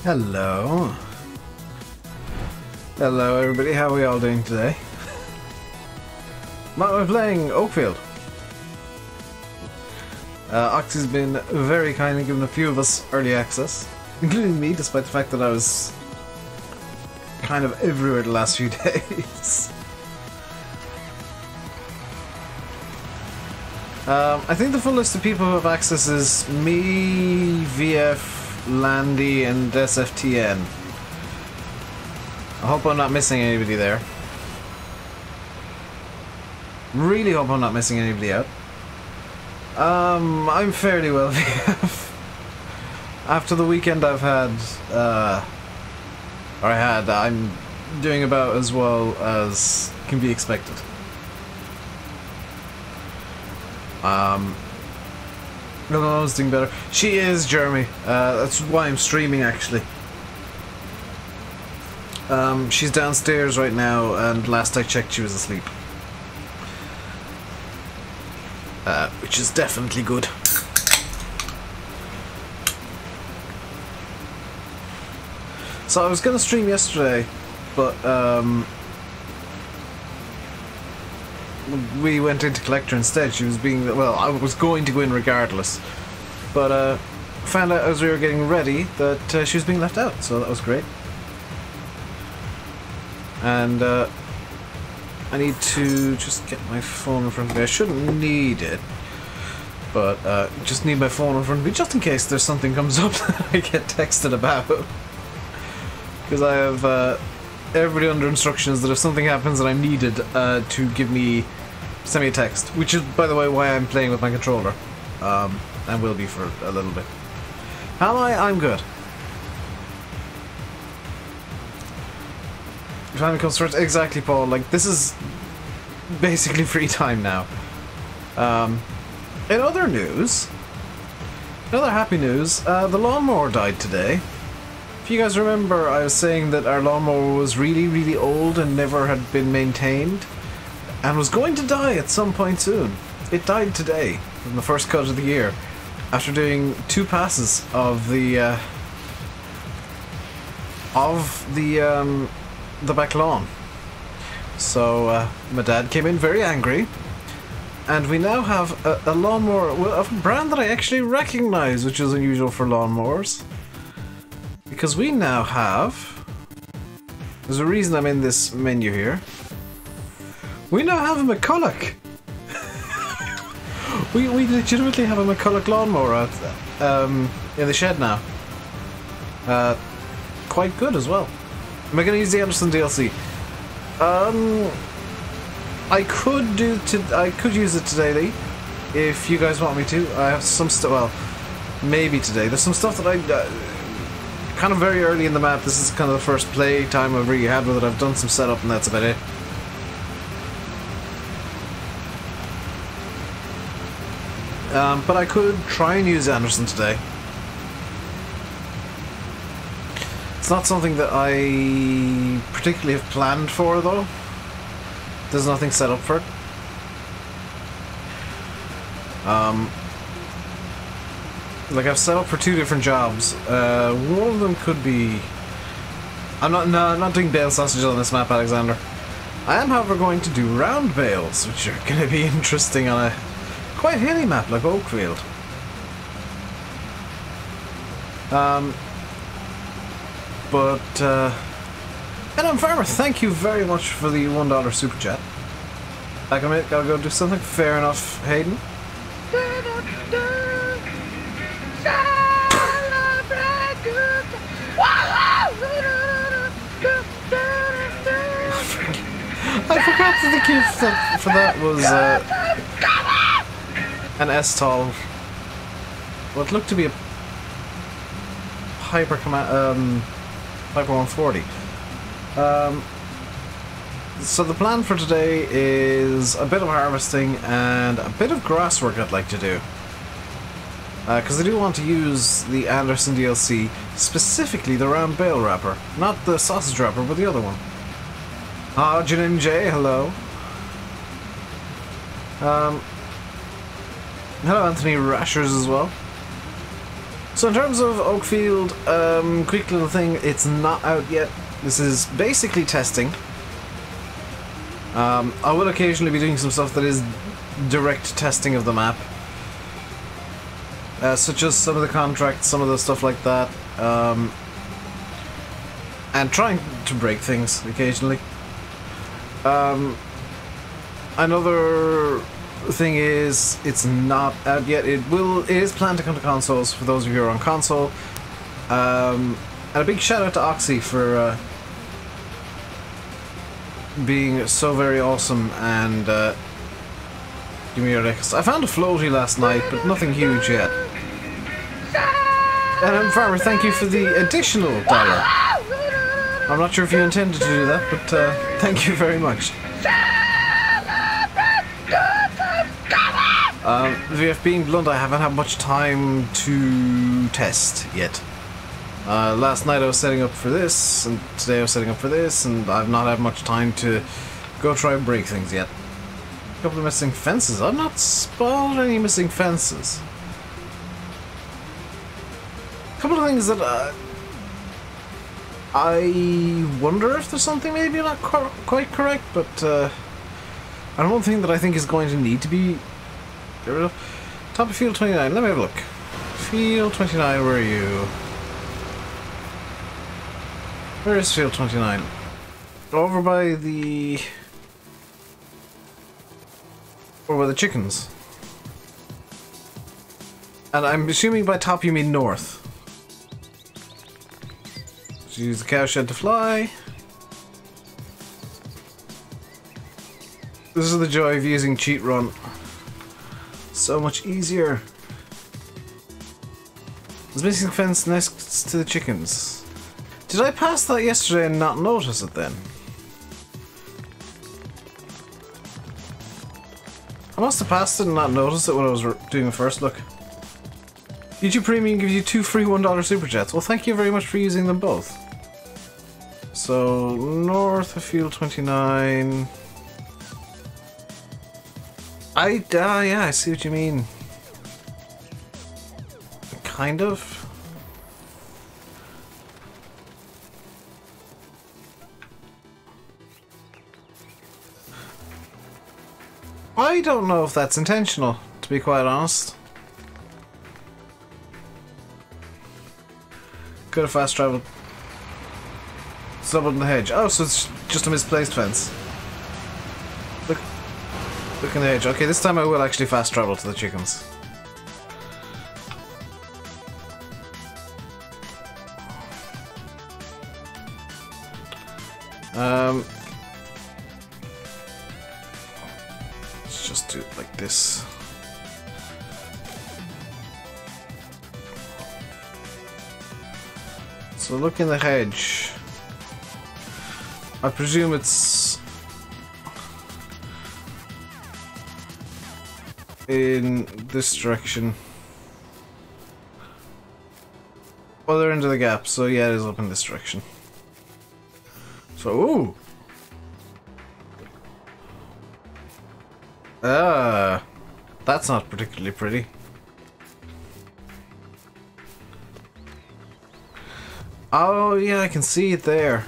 Hello. Hello everybody, how are we all doing today? We're playing Oakfield. Oxy's been very kind and given a few of us early access, including me, despite the fact that I was kind of everywhere the last few days. I think the full list of people who have access is me, VF, Landy, and SFTN. I hope I'm not missing anybody there. Really hope I'm not missing anybody out. I'm fairly well VF. After the weekend I've had, I'm doing about as well as can be expected. No, I was doing better. She is, Jeremy. That's why I'm streaming, actually. She's downstairs right now, and last I checked she was asleep. Which is definitely good. So I was going to stream yesterday, but we went into Collector instead. She was being... well, I was going to go in regardless, but found out as we were getting ready that she was being left out, so that was great. And I need to just get my phone in front of me. I shouldn't need it, but just need my phone in front of me just in case there's something comes up that I get texted about. Because I have everybody under instructions that if something happens and I'm needed to send me a text, which is, by the way, why I'm playing with my controller, and will be for a little bit. How am I? I'm good. Time comes first. Exactly, Paul. Like, this is basically free time now. In other news, another happy news, the lawnmower died today. If you guys remember, I was saying that our lawnmower was really, really old and never had been maintained, and was going to die at some point soon. It died today, in the first cut of the year, after doing 2 passes of the back lawn. So my dad came in very angry, and we now have a lawnmower of a brand that I actually recognize, which is unusual for lawnmowers. Because we now have... there's a reason I'm in this menu here. We now have a McCulloch! we legitimately have a McCulloch lawnmower out in the shed now. Quite good as well. Am I going to use the Anderson DLC? I could use it today, Lee, if you guys want me to. I have some stuff. Well, maybe today. There's some stuff that I kind of very early in the map. This is kind of the first play time I've really had with it. I've done some setup, and that's about it. But I could try and use Anderson today. It's not something that I particularly have planned for, though. There's nothing set up for it. Like, I've set up for 2 different jobs. One of them could be... I'm not doing bale sausages on this map, Alexander. I am, however, going to do round bales, which are going to be interesting on a quite hilly map like Oakfield. And I'm Farmer, thank you very much for the $1 super chat. Back a minute, gotta go do something. Fair enough, Hayden. I forgot that the key for that was an S-Tall. What looked to be a Piper 140. So the plan for today is a bit of harvesting and a bit of grass work I'd like to do. Because I do want to use the Anderson DLC, specifically the round bale wrapper. Not the sausage wrapper, but the other one. Ah, Janin J, hello. Hello Anthony Rashers as well. So in terms of Oakfield, quick little thing, it's not out yet. This is basically testing. I will occasionally be doing some stuff that is direct testing of the map. Such as some of the contracts, some of the stuff like that. And trying to break things occasionally. Another thing is, it's not out yet. It is planned to come to consoles for those of you who are on console. And a big shout out to Oxy for being so very awesome and give me your request. I found a floaty last night, but nothing huge yet. And Farmer, thank you for the additional $1. I'm not sure if you intended to do that, but thank you very much. VF being blunt, I haven't had much time to test yet. Last night I was setting up for this, and today I was setting up for this, and I've not had much time to go try and break things yet. A couple of missing fences. I've not spotted any missing fences. A couple of things that I wonder if there's something maybe not quite correct, but I don't think that I think is going to need to be get rid of. Top of field 29. Let me have a look. Field 29, where are you? Where is field 29? Over by the chickens. And I'm assuming by top you mean north. So use the cow shed to fly. This is the joy of using cheat run. So much easier. There's missing fence next to the chickens. Did I pass that yesterday and not notice it then? I must have passed it and not noticed it when I was doing the first look. YouTube Premium gives you 2 free $1 Super Chats. Well, thank you very much for using them both. So, north of field 29... yeah, I see what you mean. Kind of. I don't know if that's intentional, to be quite honest. Could have fast traveled. Stumbled in the hedge. Oh, so it's just a misplaced fence. Look in the hedge. Okay, this time I will actually fast travel to the chickens. Let's just do it like this. So look in the hedge. I presume it's in this direction. Well, they're into the gap, so yeah, it is up in this direction. So, ooh! That's not particularly pretty. Oh, yeah, I can see it there.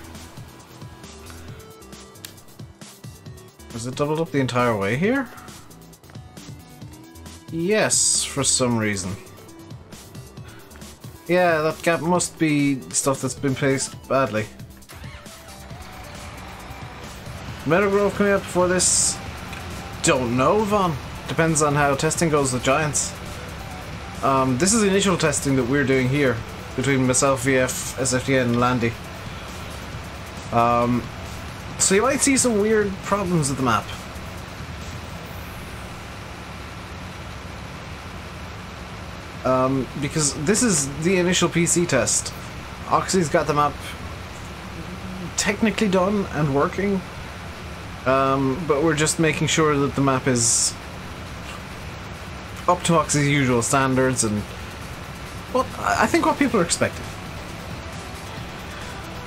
Is it doubled up the entire way here? Yes, for some reason. Yeah, that gap must be stuff that's been placed badly. Meadow Grove coming up before this? Don't know, Vaughn. Depends on how testing goes with Giants. This is the initial testing that we're doing here between myself, VF, SFTN, and Landy. So you might see some weird problems with the map. Because this is the initial PC test. Oxy's got the map technically done and working, but we're just making sure that the map is up to Oxy's usual standards and what I think what people are expecting.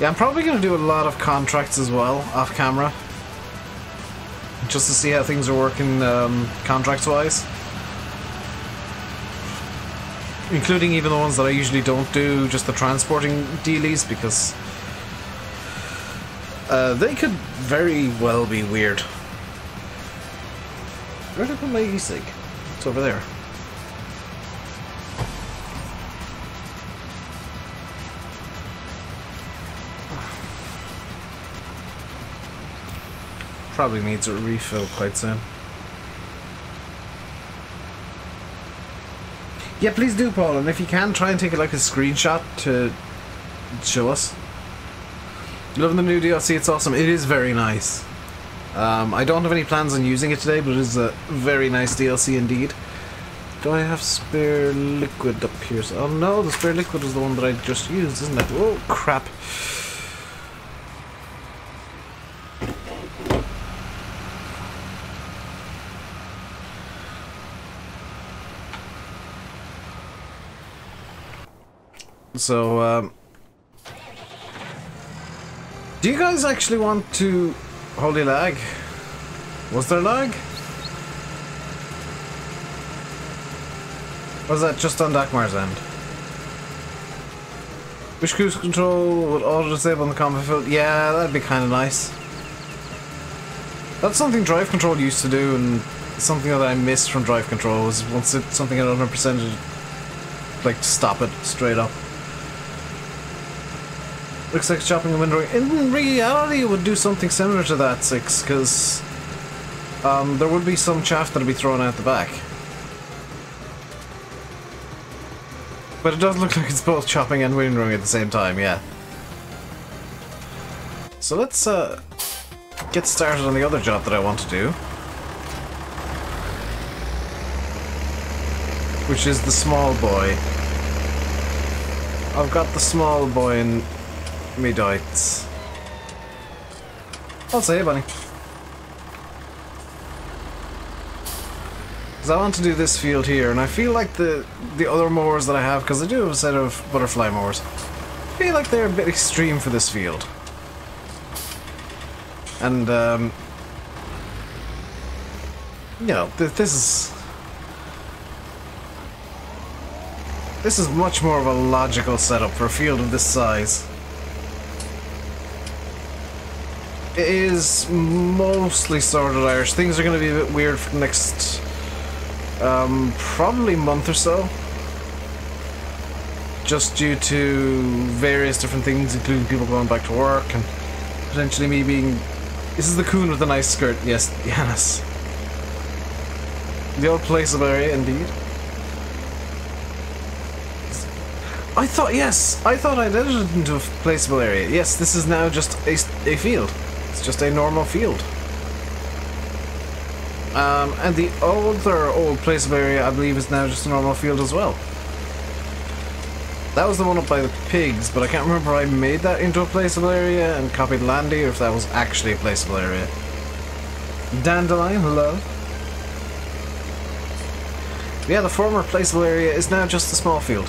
Yeah, I'm probably going to do a lot of contracts as well off camera, just to see how things are working contracts wise. including even the ones that I usually don't do, just the transporting dealies, because they could very well be weird. Where did I put my e-cig? It's over there. Probably needs a refill quite soon. Yeah, please do, Paul, and if you can, try and take like a screenshot to show us. Loving the new DLC, it's awesome. It is very nice. I don't have any plans on using it today, but it is a very nice DLC indeed. Do I have spare liquid up here? Oh no, the spare liquid was the one that I just used, isn't it? Oh, crap. So, do you guys actually want to... Holy lag? Was there lag? Or was that just on Dakmar's end? Which cruise control would auto-disable on the combat field? Yeah, that'd be kind of nice. That's something Drive Control used to do, and something that I missed from Drive Control was once it's something at 100%, like, stop it straight up. Looks like chopping and windrowing. In reality, it would do something similar to that, 6, because there would be some chaff that would be thrown out the back. But it does look like it's both chopping and windrowing at the same time, yeah. So let's get started on the other job that I want to do, which is the small boy. I've got the small boy in me doits. I'll say, bunny. Because I want to do this field here, and I feel like the other mowers that I have, because I do have a set of butterfly mowers, I feel like they're a bit extreme for this field. And, you know, this is much more of a logical setup for a field of this size. It is mostly sorted Irish. Things are going to be a bit weird for the next, probably month or so. Just due to various different things, including people going back to work and potentially me being... This is the coon with the nice skirt. Yes, Yanis. The old placeable area, indeed. I thought, yes! I thought I'd edited it into a placeable area. Yes, this is now just a field. It's just a normal field. And the other old placeable area, I believe, is now just a normal field as well. That was the one up by the pigs, but I can't remember if I made that into a placeable area and copied Landy, or if that was actually a placeable area. Dandelion, hello. Yeah, the former placeable area is now just a small field.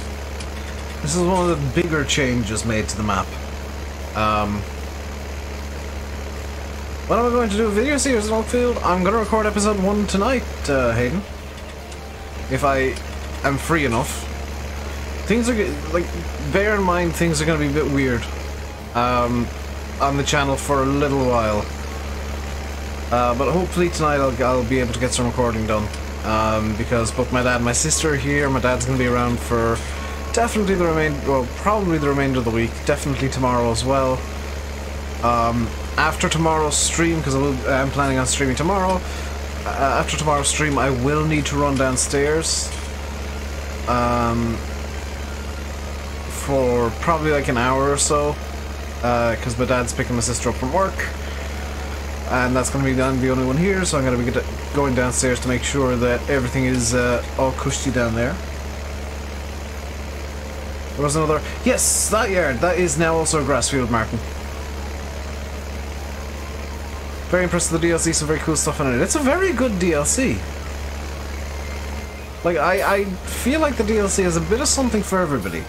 This is one of the bigger changes made to the map. When am I going to do a video series in Oakfield? I'm going to record episode 1 tonight, Hayden. If I am free enough. Things are, like, bear in mind things are going to be a bit weird on the channel for a little while. But hopefully tonight I'll be able to get some recording done. Because both my dad and my sister are here. My dad's going to be around for definitely the remainder, well, probably the remainder of the week. Definitely tomorrow as well. After tomorrow's stream, because I'm planning on streaming tomorrow, after tomorrow's stream I will need to run downstairs for probably like an hour or so, because my dad's picking my sister up from work, and that's going to be the only one here, so I'm going to be going downstairs to make sure that everything is all cushy down there. There was another... Yes, that yard! That is now also a grass field, Martin. Very impressed with the DLC, some very cool stuff in it. It's a very good DLC. Like, I feel like the DLC has a bit of something for everybody.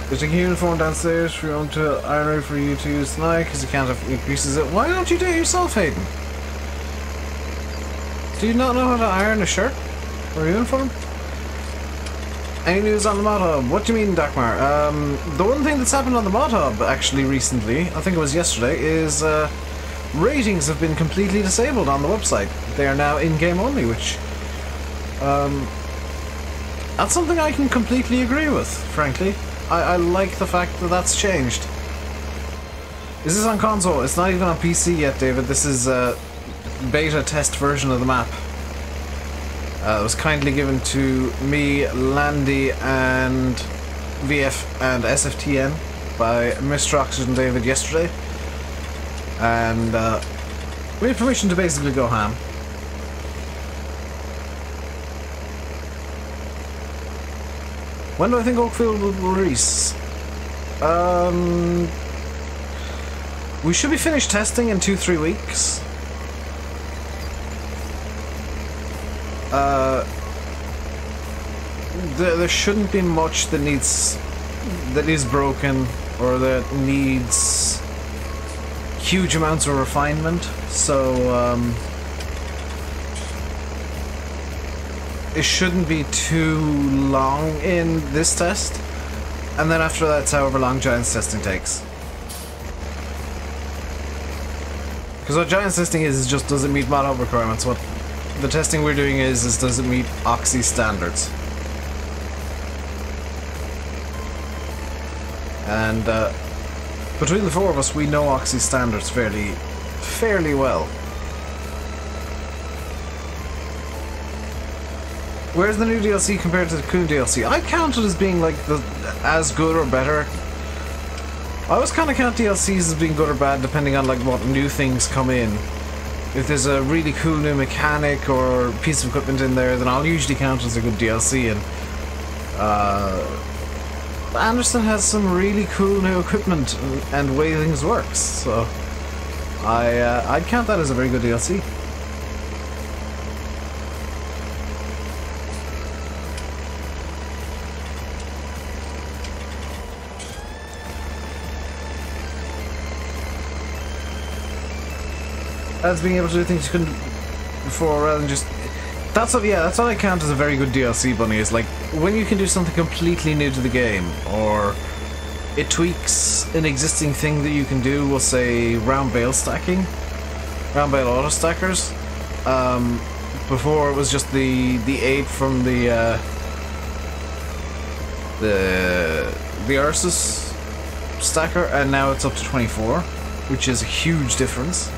There's a uniform downstairs for your own ironery for you to use tonight, because you can't have increases it. Why don't you do it yourself, Hayden? Do you not know how to iron a shirt? Or a uniform? Any news on the mod hub? What do you mean, Dakmar? The one thing that's happened on the mod hub actually recently, I think it was yesterday, is ratings have been completely disabled on the website. They are now in-game only, which that's something I can completely agree with, frankly. I like the fact that that's changed. Is this on console? It's not even on PC yet, David. This is a beta test version of the map. It was kindly given to me, Landy, and VF and SFTN by Mr. Oxygen David yesterday. And we had permission to basically go ham. When do I think Oakfield will release? We should be finished testing in 2-3 weeks. There shouldn't be much that is broken or that needs huge amounts of refinement. So it shouldn't be too long in this test, and then after that, it's however long Giants testing takes. Because what Giants testing is just does it meet mod hub requirements. What the testing we're doing is does it meet Oxy standards. And between the four of us, we know Oxy standards fairly well. Where's the new DLC compared to the Coon DLC? I count it as being like as good or better. I always kind of count DLCs as being good or bad depending on like what new things come in. If there's a really cool new mechanic or piece of equipment in there, then I'll usually count it as a good DLC. And Anderson has some really cool new equipment and way things work, so I'd count that as a very good DLC. As being able to do things you couldn't before, rather than just... That's what I count as a very good DLC, Bunny, is like when you can do something completely new to the game, or it tweaks an existing thing that you can do. We'll say round bale stacking, round bale auto stackers. Before it was just the 8 from the Ursus stacker, and now it's up to 24, which is a huge difference.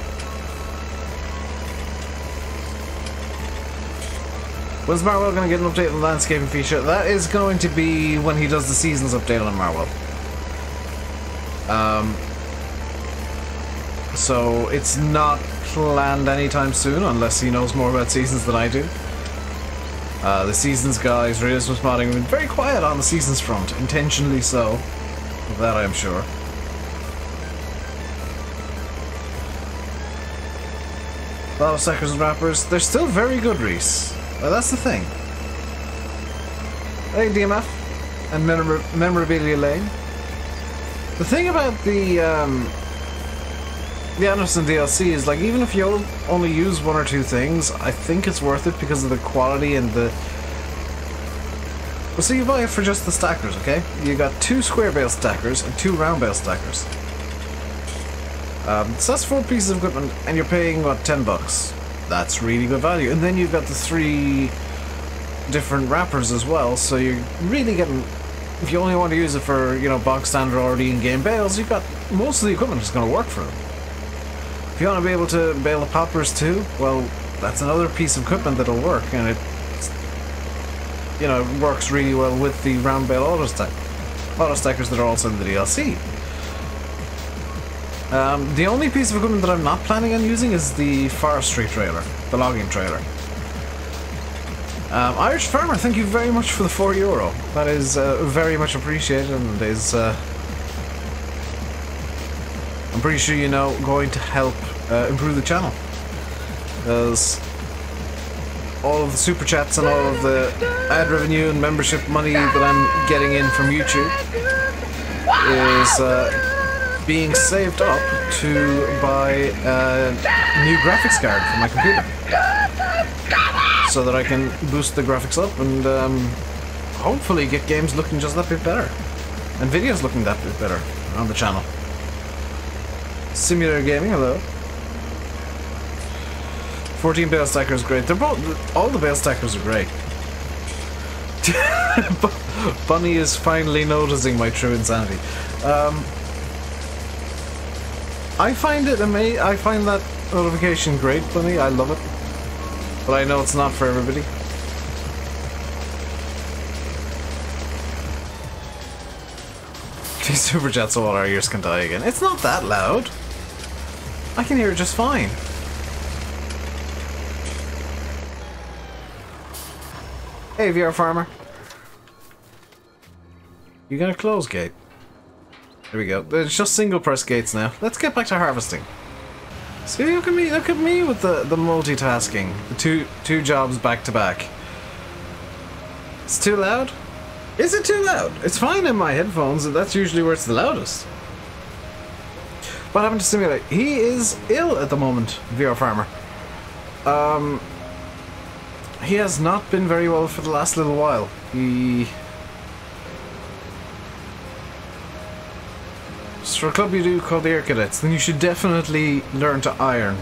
When's Marwell going to get an update on the landscaping feature? That is going to be when he does the seasons update on Marwell. So it's not planned anytime soon, unless he knows more about seasons than I do. The seasons guys, Realismus Modding, have been very quiet on the seasons front, intentionally so. Of that I am sure. Battle Stackers and Rappers, they're still very good, Reese. Well, that's the thing. Hey, DMF and Memorabilia Lane. The thing about the Anderson DLC is, like, even if you only use 1 or 2 things, I think it's worth it because of the quality and the... Well, so you buy it for just the stackers, okay? You got 2 square bale stackers and 2 round bale stackers. So that's 4 pieces of equipment, and you're paying, what, $10? That's really good value. And then you've got the 3 different wrappers as well, so you're really getting... If you only want to use it for, you know, bog standard already in-game bales, you've got... Most of the equipment is going to work for them. If you want to be able to bale the poppers too, well, that's another piece of equipment that'll work, and it... You know, it works really well with the round bale auto stackers that are also in the DLC. The only piece of equipment that I'm not planning on using is the forestry trailer, the logging trailer. Irish Farmer, thank you very much for the €4. That is very much appreciated, and is, I'm pretty sure you know, going to help improve the channel. Because all of the super chats and all of the ad revenue and membership money that I'm getting in from YouTube is being saved up to buy a new graphics card for my computer, so that I can boost the graphics up and hopefully get games looking just that bit better. And videos looking that bit better on the channel. Simulator Gaming, hello. 14 Bale Stackers, great. They're both, all the Bale Stackers are great. Bunny is finally noticing my true insanity. I find it amazing. I find that notification great, Bunny. I love it. But I know it's not for everybody. These super chats, so all our ears can die again. It's not that loud. I can hear it just fine. Hey, VR Farmer. You gonna close gate? There we go. There's just single press gates now. Let's get back to harvesting. See, look at me with the multitasking. The two jobs back to back. It's too loud? Is it too loud? It's fine in my headphones, and that's usually where it's the loudest. What happened to Simulate? He is ill at the moment, VR Farmer. He has not been very well for the last little while. It's for a club you do called the Air Cadets, then you should definitely learn to iron.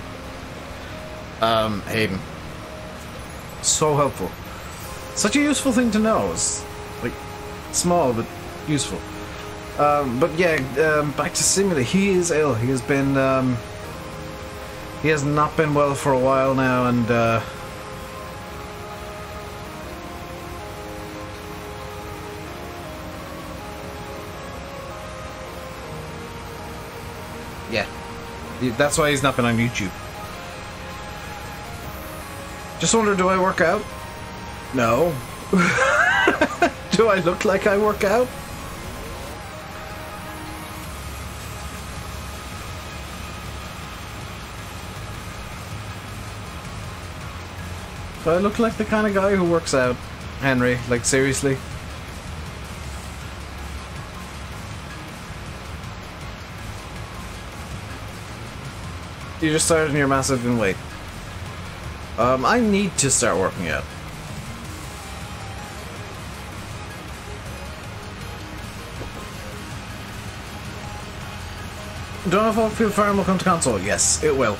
Hayden. So helpful. Such a useful thing to know. It's like small but useful. But yeah, back to Simula. He is ill. He has been he has not been well for a while now, and yeah, that's why he's not been on YouTube. Just wonder, do I work out? No. Do I look like I work out? Do I look like the kind of guy who works out, Henry? Like, seriously? You just started and you're massive in weight. I need to start working out. Don't know if Oakfield Farm will come to console. Yes, it will.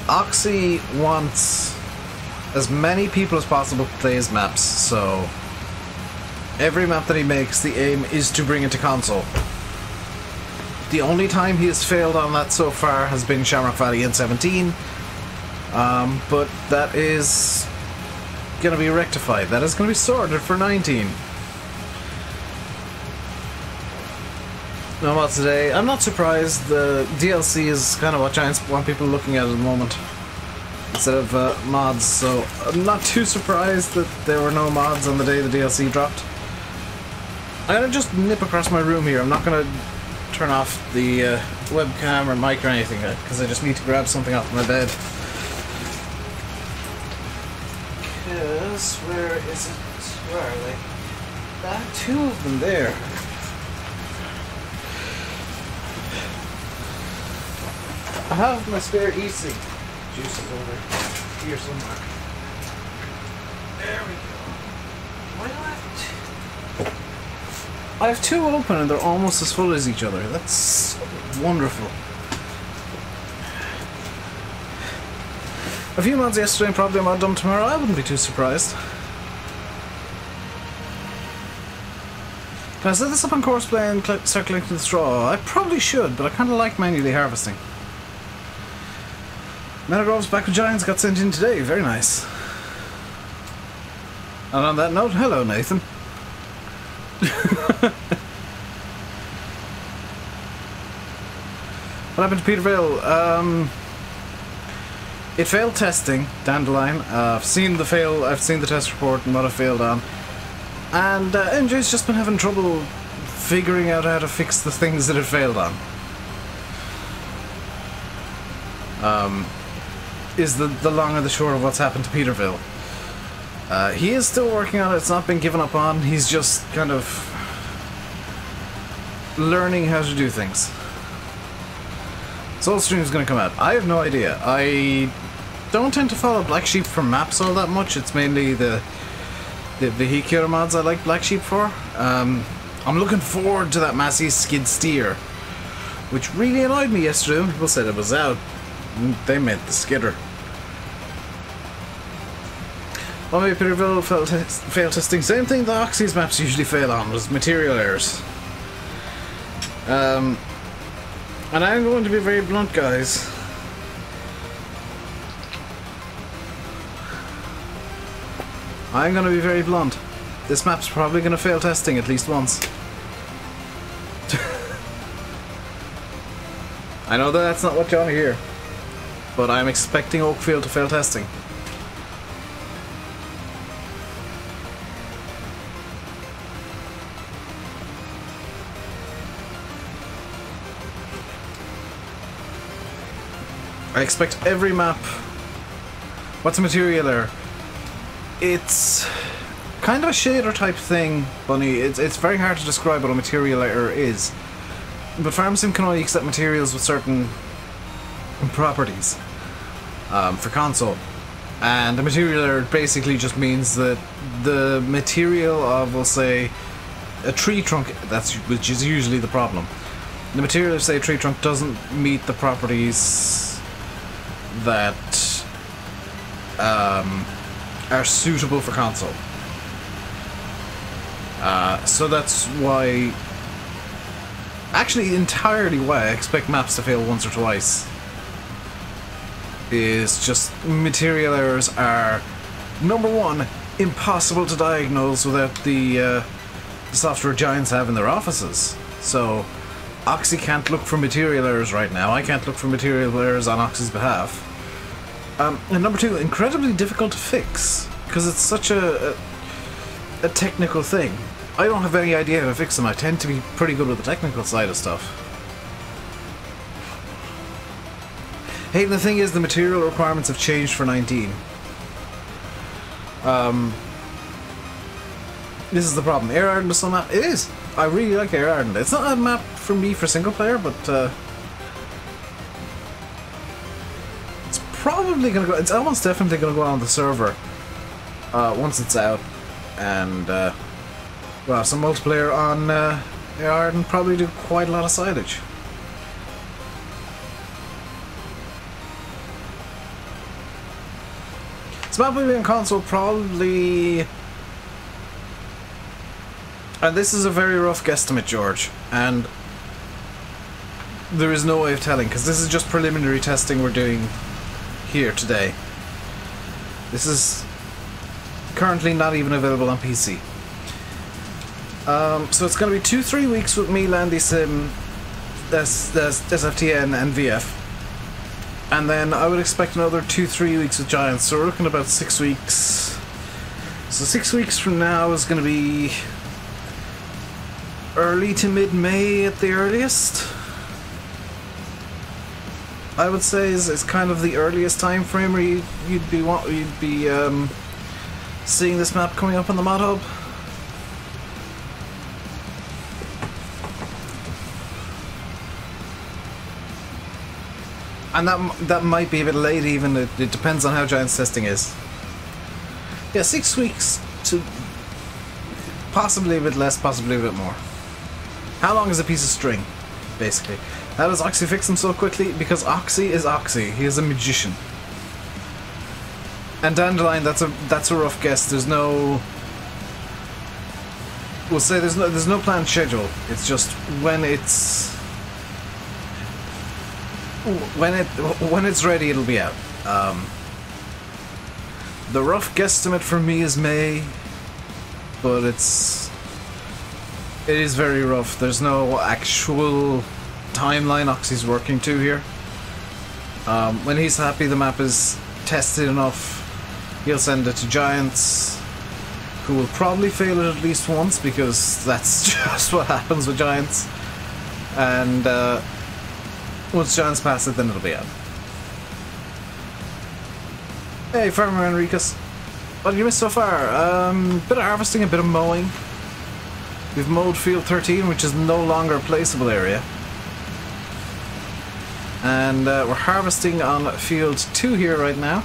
Oxy wants as many people as possible to play his maps, so every map that he makes, the aim is to bring it to console. The only time he has failed on that so far has been Shamrock Valley in 17, but that is going to be rectified. That is going to be sorted for 19. No mods today. I'm not surprised. The DLC is kind of what Giants want people looking at the moment, instead of mods, so I'm not too surprised that there were no mods on the day the DLC dropped. I'm going to just nip across my room here. I'm not going to turn off the webcam or mic or anything, because I just need to grab something off my bed. Because, where is it? Where are they? Ah, two of them there. I have my spare e-cig juices over here somewhere. There we go. Why do I have two? I have two open and they're almost as full as each other. That's wonderful. A few mods yesterday and probably a mod done tomorrow. I wouldn't be too surprised. Can I set this up on Courseplay and start collecting the straw? I probably should, but I kind of like manually harvesting. Metagrove's back with Giants got sent in today. Very nice. And on that note, hello Nathan. What happened to Peterville? It failed testing, Dandelion. I've seen the test report and what it failed on. And MJ's just been having trouble figuring out how to fix the things that it failed on. Is the long and the short of what's happened to Peterville. He is still working on it, it's not been given up on, he's just kind of learning how to do things. Soul Stream's gonna come out. I have no idea. don't tend to follow Black Sheep for maps all that much. It's mainly the vehicular mods I like Black Sheep for. I'm looking forward to that Massey Skid Steer, which really annoyed me yesterday when people said it was out. They meant the skidder. Well, maybe Peterville fail testing. Same thing the Oxy's maps usually fail on, was material errors. And I'm going to be very blunt, guys. I'm going to be very blunt. This map's probably going to fail testing at least once. I know that that's not what you want to hear, but I'm expecting Oakfield to fail testing. I expect every map... What's a material error? It's kind of a shader type thing, Bunny. It's very hard to describe what a material error is. But FarmSim can only accept materials with certain properties for console. And a material error basically just means that the material of, we'll say, a tree trunk, which is usually the problem. The material of, say, a tree trunk doesn't meet the properties that are suitable for console. So that's why, actually entirely why I expect maps to fail once or twice, is just material errors are, number one, impossible to diagnose without the software giants have in their offices. So Oxy can't look for material errors right now. I can't look for material errors on Oxy's behalf. And number two, incredibly difficult to fix, because it's such a technical thing. I don't have any idea how to fix them. I tend to be pretty good with the technical side of stuff. Hey, the thing is, the material requirements have changed for 19. This is the problem. Air Arden is still map. It is. I really like Air Arden. It's not a map for me for single player, but it's probably gonna go. It's almost definitely gonna go on the server once it's out, and well, some multiplayer on Air Arden, probably do quite a lot of sidage. This map will be on console probably, and this is a very rough guesstimate, George, and there is no way of telling, because this is just preliminary testing we're doing here today. This is currently not even available on PC. So it's going to be 2-3 weeks with me, Landy Sim, SFTN and VF. And then I would expect another 2-3 weeks with Giants, so we're looking at about 6 weeks. So 6 weeks from now is going to be early to mid-May at the earliest. I would say is kind of the earliest time frame where you'd be seeing this map coming up on the mod hub. And that might be a bit late even. It depends on how Giants testing is. Yeah, 6 weeks to possibly a bit less, possibly a bit more. How long is a piece of string, basically? How does Oxy fix them so quickly? Because Oxy is Oxy. He is a magician. And Dandelion, that's a rough guess. There's no, we'll say there's no planned schedule. It's just when it's ready, it'll be out. The rough guesstimate for me is May, but it is very rough. There's no actual timeline Oxy's working to here. When he's happy the map is tested enough, he'll send it to Giants, who will probably fail it at least once, because that's just what happens with Giants. And once Giants pass it, then it'll be out. Hey, Farmer Enricus. What did you miss so far? Bit of harvesting, a bit of mowing. We've mowed field 13, which is no longer a placeable area. And we're harvesting on field 2 here right now.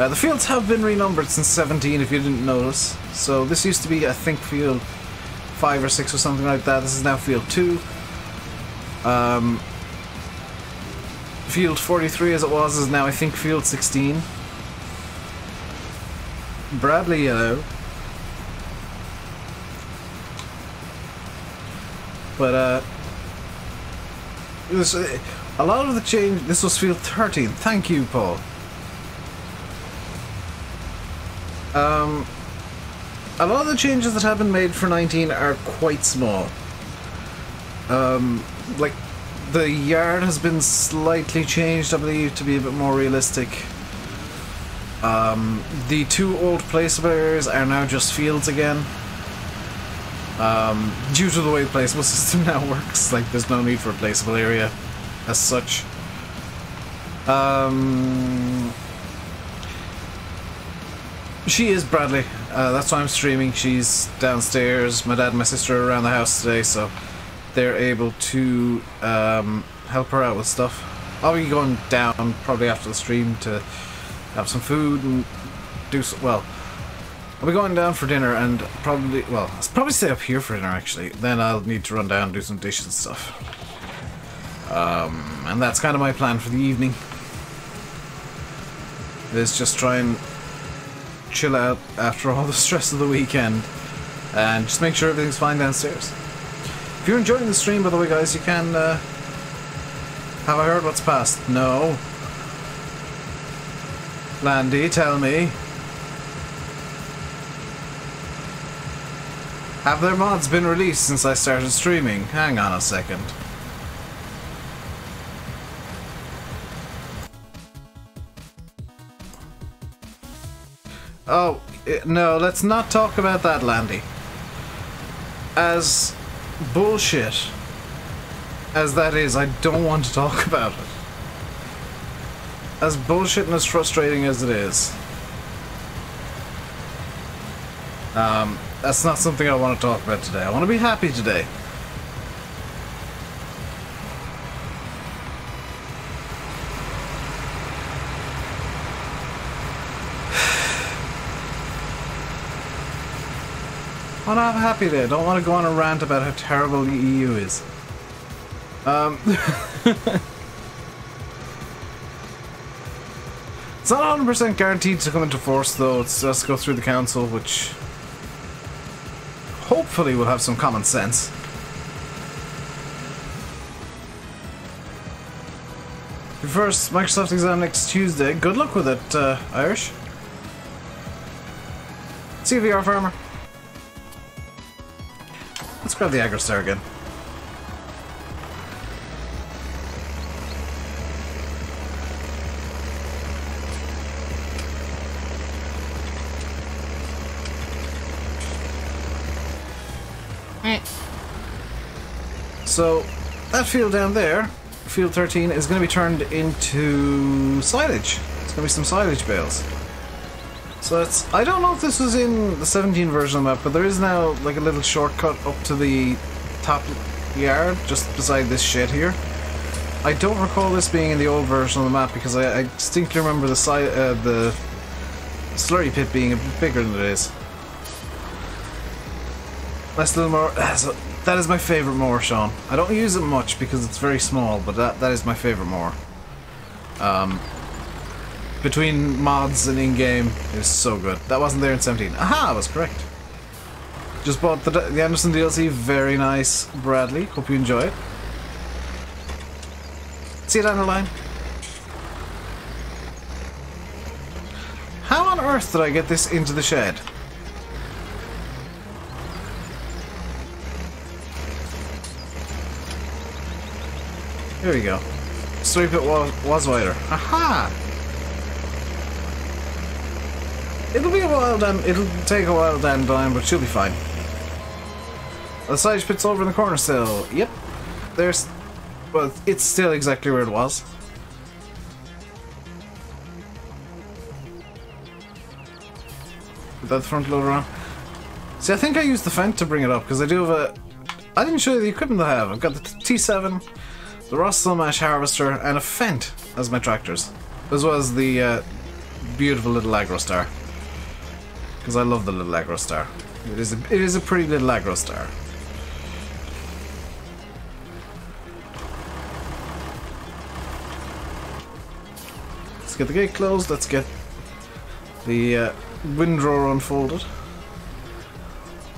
The fields have been renumbered since 17, if you didn't notice. So this used to be, I think, field 5 or 6 or something like that. This is now field 2. Field 43 as it was is now, I think, field 16. Bradley yellow. But this, a lot of the change. This was field 13. Thank you, Paul. A lot of the changes that have been made for 19 are quite small. Like, the yard has been slightly changed, I believe, to be a bit more realistic. The 2 old placeable areas are now just fields again. Due to the way the placeable system now works, like, there's no need for a placeable area as such. She is Bradley. That's why I'm streaming. She's downstairs. My dad and my sister are around the house today, so they're able to help her out with stuff. I'll be going down probably after the stream to have some food and do so. Well, I'll be going down for dinner and probably, well, I'll probably stay up here for dinner actually. Then I'll need to run down and do some dishes and stuff. And that's kind of my plan for the evening. Is just try and chill out after all the stress of the weekend and just make sure everything's fine downstairs. If you're enjoying the stream, by the way, guys, you can have I heard what's passed? No. Landy, tell me. Have their mods been released since I started streaming? Hang on a second. Oh, no, let's not talk about that, Landy. As bullshit as that is, I don't want to talk about it. As bullshit and as frustrating as it is. That's not something I want to talk about today. I want to be happy today. I want to have a happy day. I don't want to go on a rant about how terrible the EU is. It's not 100% guaranteed to come into force, though. It's just go through the council, which hopefully will have some common sense. Your first Microsoft exam next Tuesday. Good luck with it, Irish. See you, VR Farmer. Let's grab the aggro star again. So, that field down there, field 13, is going to be turned into silage. It's going to be some silage bales. So it's, I don't know if this was in the 17 version of the map, but there is now like a little shortcut up to the top yard, just beside this shed here. I don't recall this being in the old version of the map because I distinctly remember the slurry pit being a bit bigger than it is. Nice little more. So that is my favourite mower, Sean. I don't use it much because it's very small, but that is my favourite mower. Between mods and in-game, it's so good. That wasn't there in 17. Aha, I was correct. Just bought the Anderson DLC. Very nice, Bradley. Hope you enjoy it. See you down the line. How on earth did I get this into the shed? Here we go. Sweep it was wider. Aha! It'll be a while then. It'll take a while down the line, but she'll be fine. The silage pit's over in the corner still. Yep. There's. Well, it's still exactly where it was. Put that front loader on. See, I think I used the Fent to bring it up because I do have a. I didn't show you the equipment I have. I've got the T7, the Ross Mash Harvester, and a Fent as my tractors, as well as the beautiful little aggro star. Because I love the little aggro star. It is a pretty little aggro star. Let's get the gate closed. Let's get the windrower unfolded.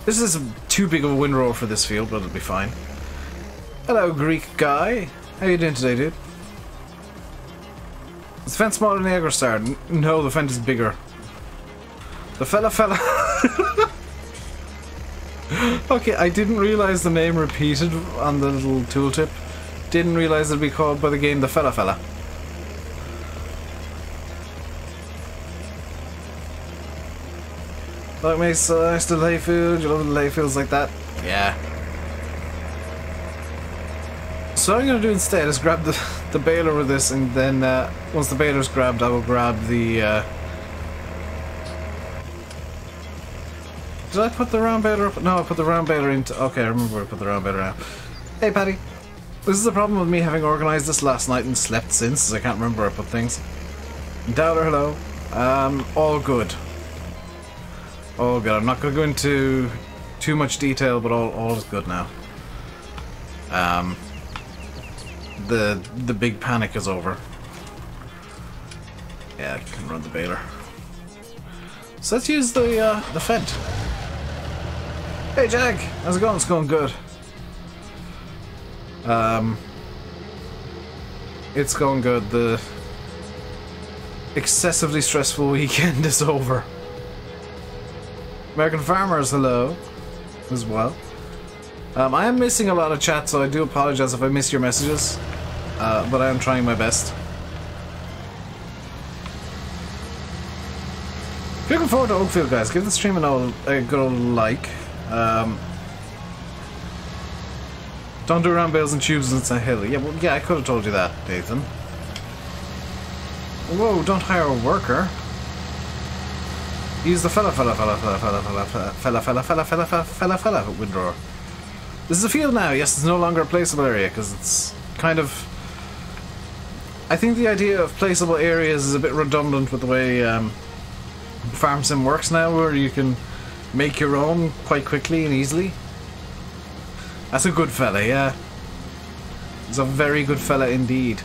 This is too big of a windrower for this field, but it'll be fine. Hello, Greek guy. How you doing today, dude? Is the fence smaller than the aggro star? No, the fence is bigger. The fella. Okay, I didn't realize the name repeated on the little tooltip. Didn't realize it'd be called by the game the fella. Like makes nice little hay food. You love little hay fields like that? Yeah. So what I'm gonna do instead is grab the baler with this, and then once the baler's grabbed, I will grab the. Did I put the round baler up? No, I put the round baler into... Okay, I remember where I put the round baler now. Hey, Patty. This is the problem with me having organised this last night and slept since, as I can't remember where I put things. Dowler, hello. All good. All good. I'm not going to go into too much detail, but all is good now. The big panic is over. Yeah, I can run the baler. So let's use the Fent. Hey Jack, how's it going? It's going good. It's going good. The excessively stressful weekend is over. American Farmers, hello, as well. I am missing a lot of chat, so I do apologize if I miss your messages, but I am trying my best. If you're looking forward to Oakfield, guys, give the stream a good old like. Don't do round bales and tubes and it's a hill. Yeah, well, yeah, I could have told you that, Nathan. Whoa, don't hire a worker. Use the fella windrower. This is a field now. Yes, it's no longer a placeable area because it's kind of... I think the idea of placeable areas is a bit redundant with the way Farm Sim works now, where you can make your own quite quickly and easily. That's a good fella, yeah. He's a very good fella indeed.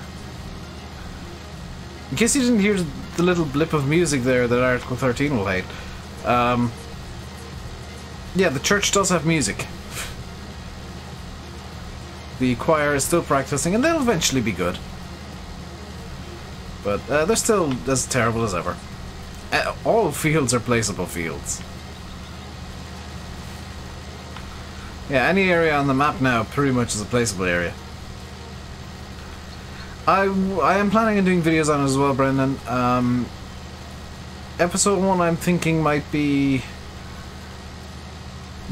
In case you didn't hear the little blip of music there that Article 13 will hate. Yeah, the church does have music. The choir is still practicing and they'll eventually be good. But they're still as terrible as ever. All fields are placeable fields. Yeah, any area on the map now pretty much is a placeable area. I am planning on doing videos on it as well, Brendan. Episode 1 I'm thinking might be...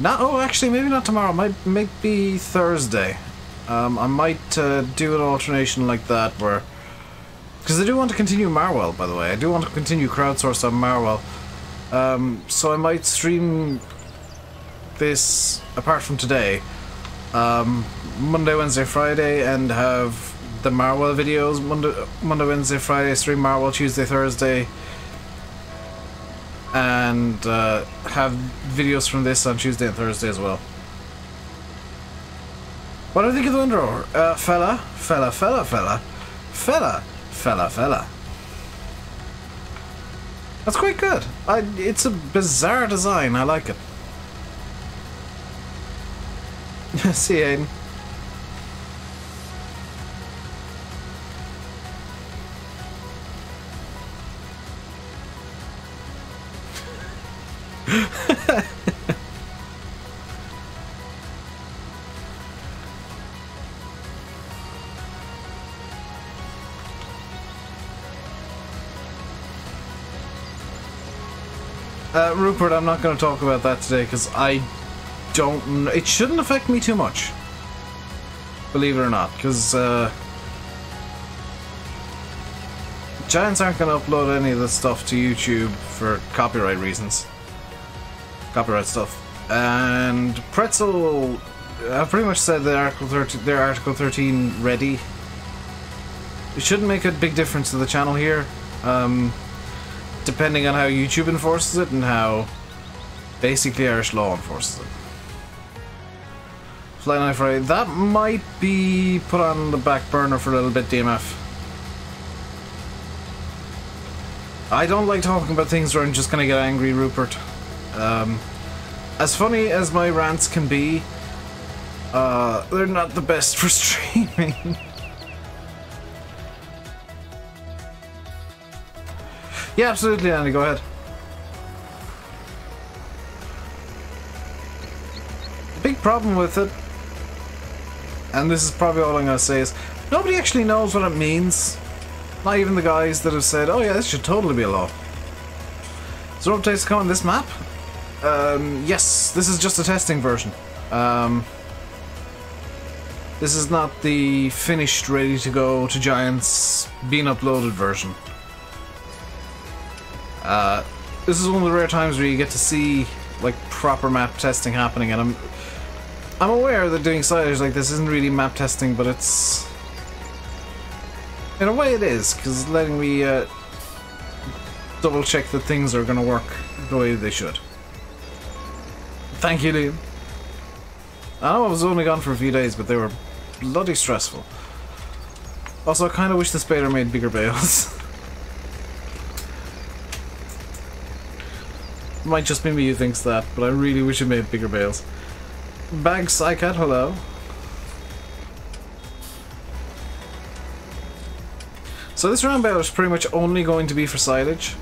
actually maybe not tomorrow, might be Thursday. I might do an alternation like that where... Because I do want to continue Marwell, by the way. I do want to continue crowdsource on Marwell. So I might stream this, apart from today, Monday, Wednesday, Friday, and have the Marwell videos Monday, Wednesday, Friday, stream Marwell Tuesday, Thursday, and have videos from this on Tuesday and Thursday as well. What do I think of the windrower? Fella. That's quite good. It's a bizarre design. I like it. See you, Aiden. Rupert, I'm not going to talk about that today because I don't... It shouldn't affect me too much. Believe it or not, because Giants aren't going to upload any of this stuff to YouTube for copyright reasons. Copyright stuff. And Pretzel have pretty much said that they're Article 13 ready. It shouldn't make a big difference to the channel here. depending on how YouTube enforces it and how basically Irish law enforces it. Fly Night Friday, that might be put on the back burner for a little bit, DMF. I don't like talking about things where I'm just gonna get angry, Rupert. As funny as my rants can be, they're not the best for streaming. Yeah, absolutely, Andy, go ahead. The big problem with it, and this is probably all I'm going to say, is nobody actually knows what it means. Not even the guys that have said, oh yeah, this should totally be a law. Is there updates to come on this map? Yes, this is just a testing version. This is not the finished, ready to go to Giants, being uploaded version. This is one of the rare times where you get to see like proper map testing happening, and I'm aware that doing sliders like this isn't really map testing, but it's in a way it is, because letting me double check that things are going to work the way they should. Thank you, Liam. I know I was only gone for a few days, but they were bloody stressful. Also, I kind of wish the Spader made bigger bales. Might just be me who thinks that, but I really wish it made bigger bales. Bag Psycat, hello. So this round bale is pretty much only going to be for silage.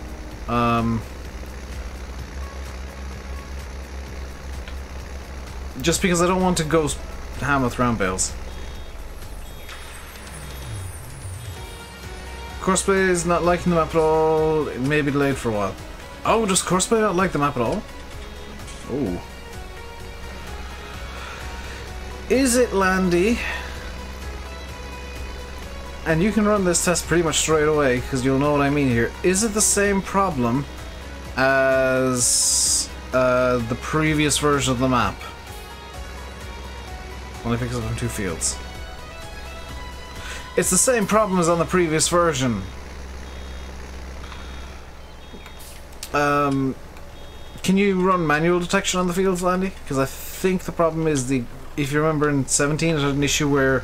Just because I don't want to go ham with round bales. Courseplay is not liking the map at all. It may be delayed for a while. Oh, does Courseplay not like the map at all? Oh. Is it, Landy? And you can run this test pretty much straight away, because you'll know what I mean here. Is it the same problem as the previous version of the map? Only picks up on 2 fields. It's the same problem as on the previous version. Can you run manual detection on the fields, Landy? Because I think the problem is if you remember in 17 it had an issue where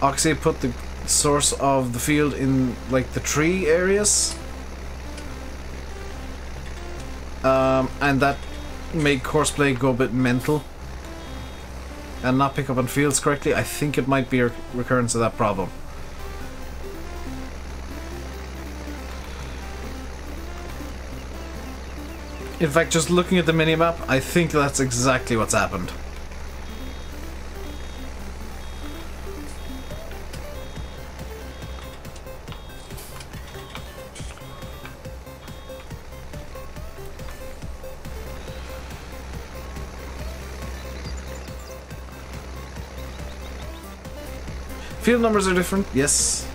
Oxy put the source of the field in like the tree areas. And that made Courseplay go a bit mental and not pick up on fields correctly. I think it might be a recurrence of that problem. In fact, just looking at the minimap, I think that's exactly what's happened. Field numbers are different, yes.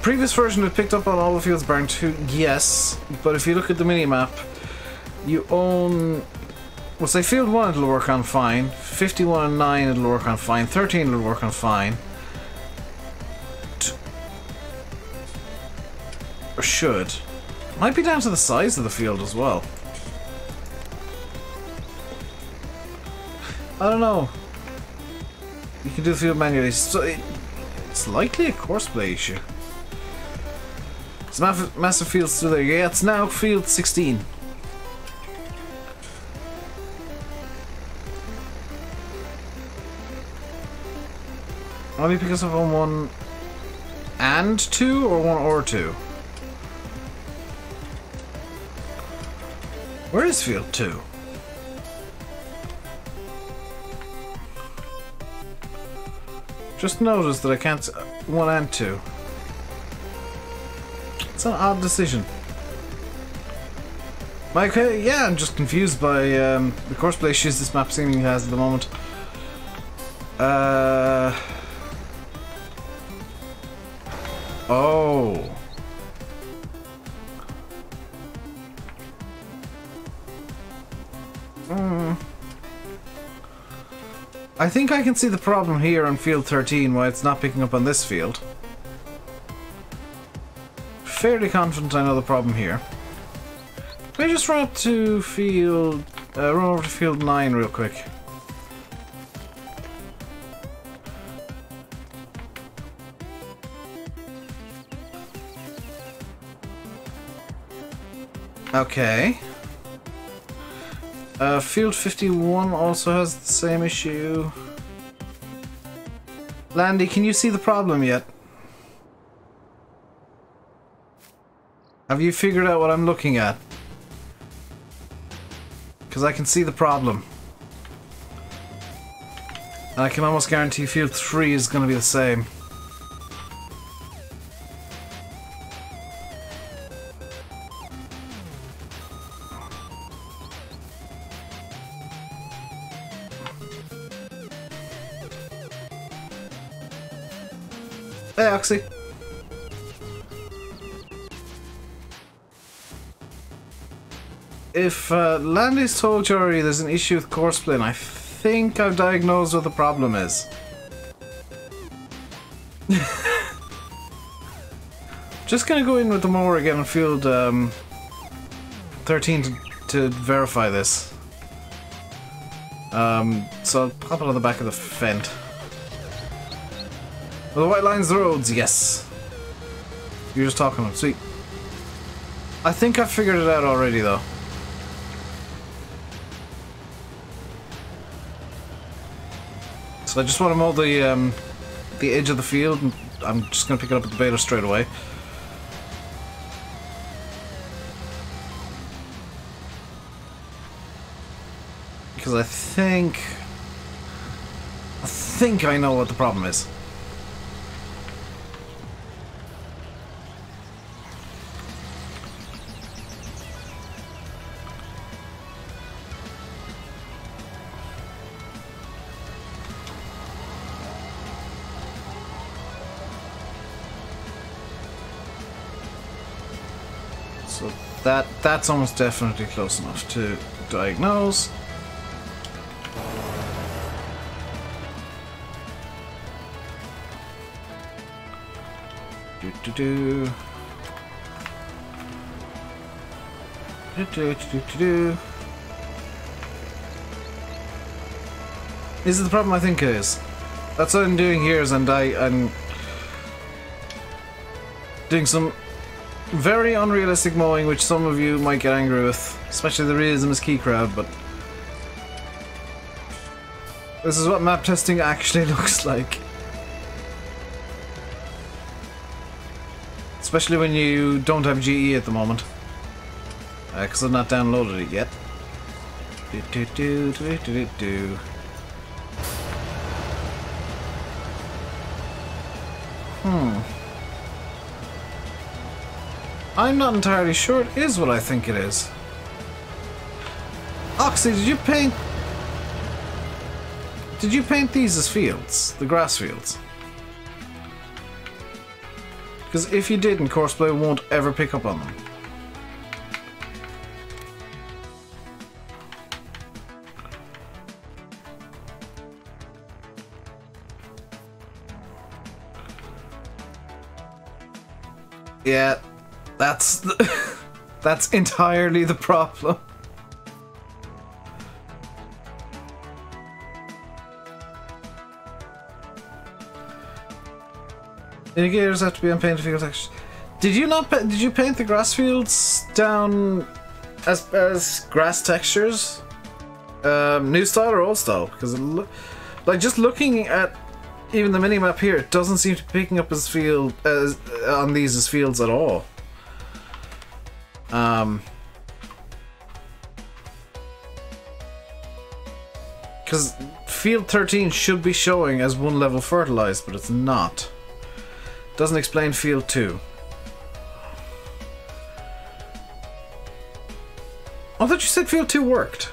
Previous version had picked up on all the fields bar 2, yes. But if you look at the minimap, you own... Well, say field 1 it'll work on fine, 51 and 9 it'll work on fine, 13 it'll work on fine. Or should. Might be down to the size of the field as well. I don't know. You can do the field manually, so it's likely a Courseplay issue. It's massive fields still there. Yeah, it's now field 16. Let me pick us up on 1 and 2, or 1 or 2? Where is field 2? Just noticed that I can't... 1 and 2. It's an odd decision. Mike, yeah, I'm just confused by the Courseplay issues this map seemingly has at the moment. Oh. I think I can see the problem here on field 13, why it's not picking up on this field. fairly confident I know the problem here. Let me just run up to field... run over to field 9 real quick. Okay. Field 51 also has the same issue. Landy, can you see the problem yet? Have you figured out what I'm looking at? Because I can see the problem. And I can almost guarantee field 3 is going to be the same. Hey, Oxy. If Landy's told you already there's an issue with course plane, I think I've diagnosed what the problem is. Just gonna go in with the mower again on field 13 to verify this. So I'll pop it on the back of the Fent. Well, the white line's the roads, yes. You're just talking about, sweet. I think I've figured it out already, though. So I just want to mow the edge of the field, and I'm just going to pick it up at the baler straight away. Because I think I know what the problem is. So that's almost definitely close enough to diagnose. Is it the problem I think it is? That's what I'm doing here is I'm doing some very unrealistic mowing, which some of you might get angry with, especially the realism key crowd, but this is what map testing actually looks like. Especially when you don't have GE at the moment. Because I've not downloaded it yet. I'm not entirely sure it is what I think it is. Oxy, did you paint these as fields? The grass fields? Because if you didn't, Courseplay won't ever pick up on them. Yeah, that's entirely the problem. Indicators have to be on painted field textures. Did you paint the grass fields down as grass textures? New style or old style? Because like just looking at even the mini map here, it doesn't seem to be picking up as on these as fields at all. Because field 13 should be showing as one level fertilized, but it's not. Doesn't explain field 2. I thought you said field 2 worked.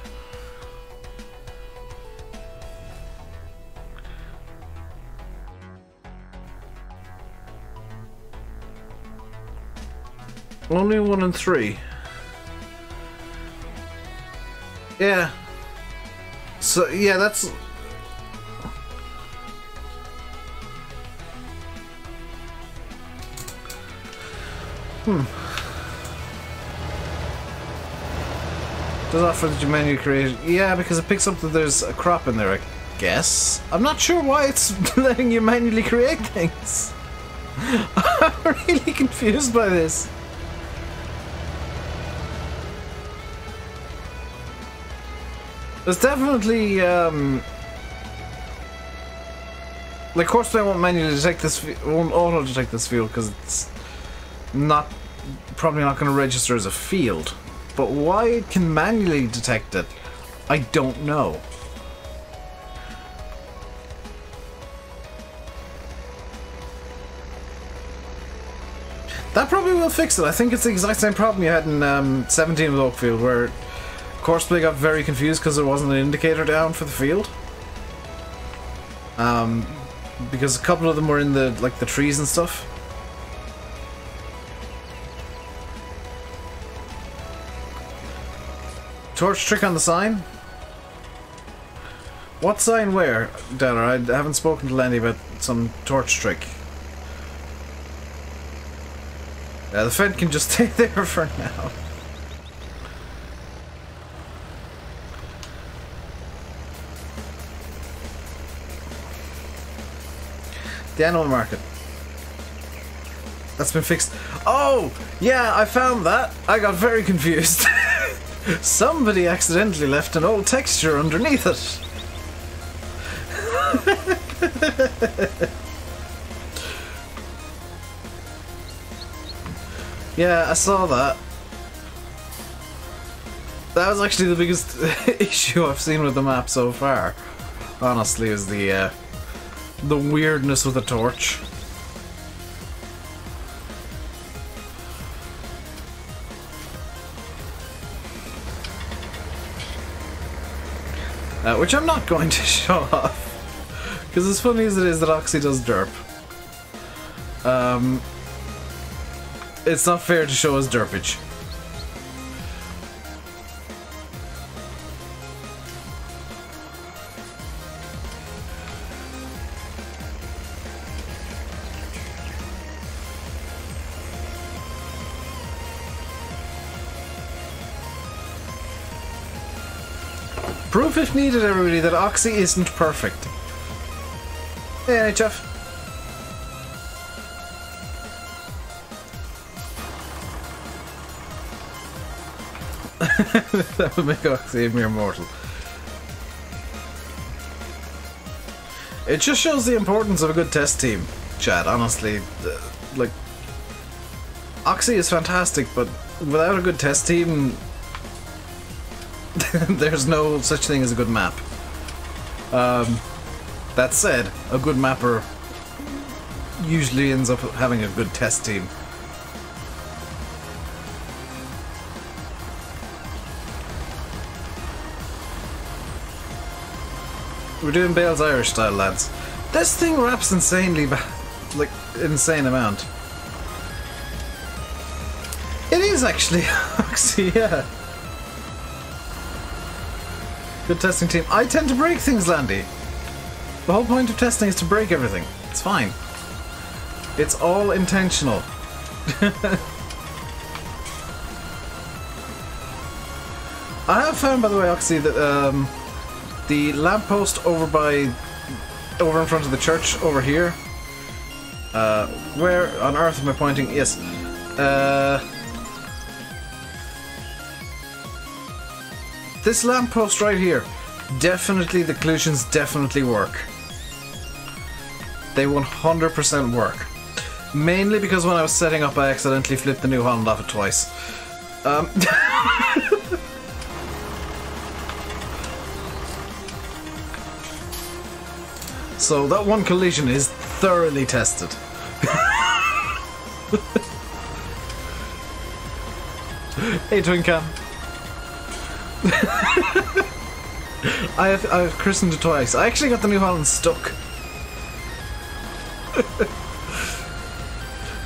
Only 1 and 3. Yeah. So, yeah, that's... Does offer that you manually create? Yeah, because it picks up that there's a crop in there, I guess. I'm not sure why it's letting you manually create things. I'm really confused by this. There's definitely, like, Courseplay won't manually detect this, won't auto-detect this field because it's probably not going to register as a field. But why it can manually detect it, I don't know. That probably will fix it. I think it's the exact same problem you had in 17 with Oakfield, where Courseplay got very confused because there wasn't an indicator down for the field. Because a couple of them were in the the trees and stuff. Torch trick on the sign? What sign where, Dana? I haven't spoken to Lenny about some torch trick. Yeah, the Fed can just stay there for now. The animal market. That's been fixed. Oh! Yeah, I found that. I got very confused. Somebody accidentally left an old texture underneath it. Yeah, I saw that. That was actually the biggest issue I've seen with the map so far. Honestly, is the weirdness with the torch. Which I'm not going to show off, because as funny as it is that Oxy does derp, it's not fair to show his derpage. Proof if needed, everybody, that Oxy isn't perfect. Hey, NHF. That would make Oxy a mere mortal. It just shows the importance of a good test team, Chad, honestly. Like, Oxy is fantastic, but without a good test team, there's no such thing as a good map. That said, a good mapper usually ends up having a good test team. We're doing Bale's Irish style, lads. This thing wraps insanely like, insane amount. It is actually, Oxy, yeah. Good testing team. I tend to break things, Landy. The whole point of testing is to break everything. It's fine. It's all intentional. I have found, by the way, Oxy, that the lamppost over in front of the church over here. Where on earth am I pointing? Yes. This lamppost right here, definitely the collisions definitely work. They 100% work. Mainly because when I was setting up I accidentally flipped the New Holland off it twice. So that one collision is thoroughly tested. Hey Twin Cam. I've christened it twice. I actually got the New Holland stuck.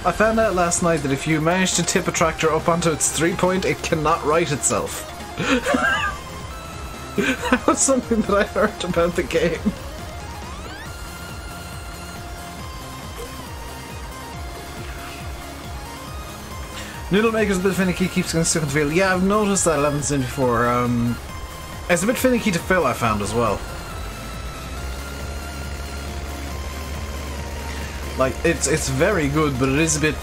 I found out last night that if you manage to tip a tractor up onto its 3-point, it cannot right itself. That was something that I heard about the game. Noodle Maker's a bit finicky, keeps getting stuck in the field. Yeah, I've noticed that 1174. It's a bit finicky to fill, I found as well. Like, it's very good, but it is a bit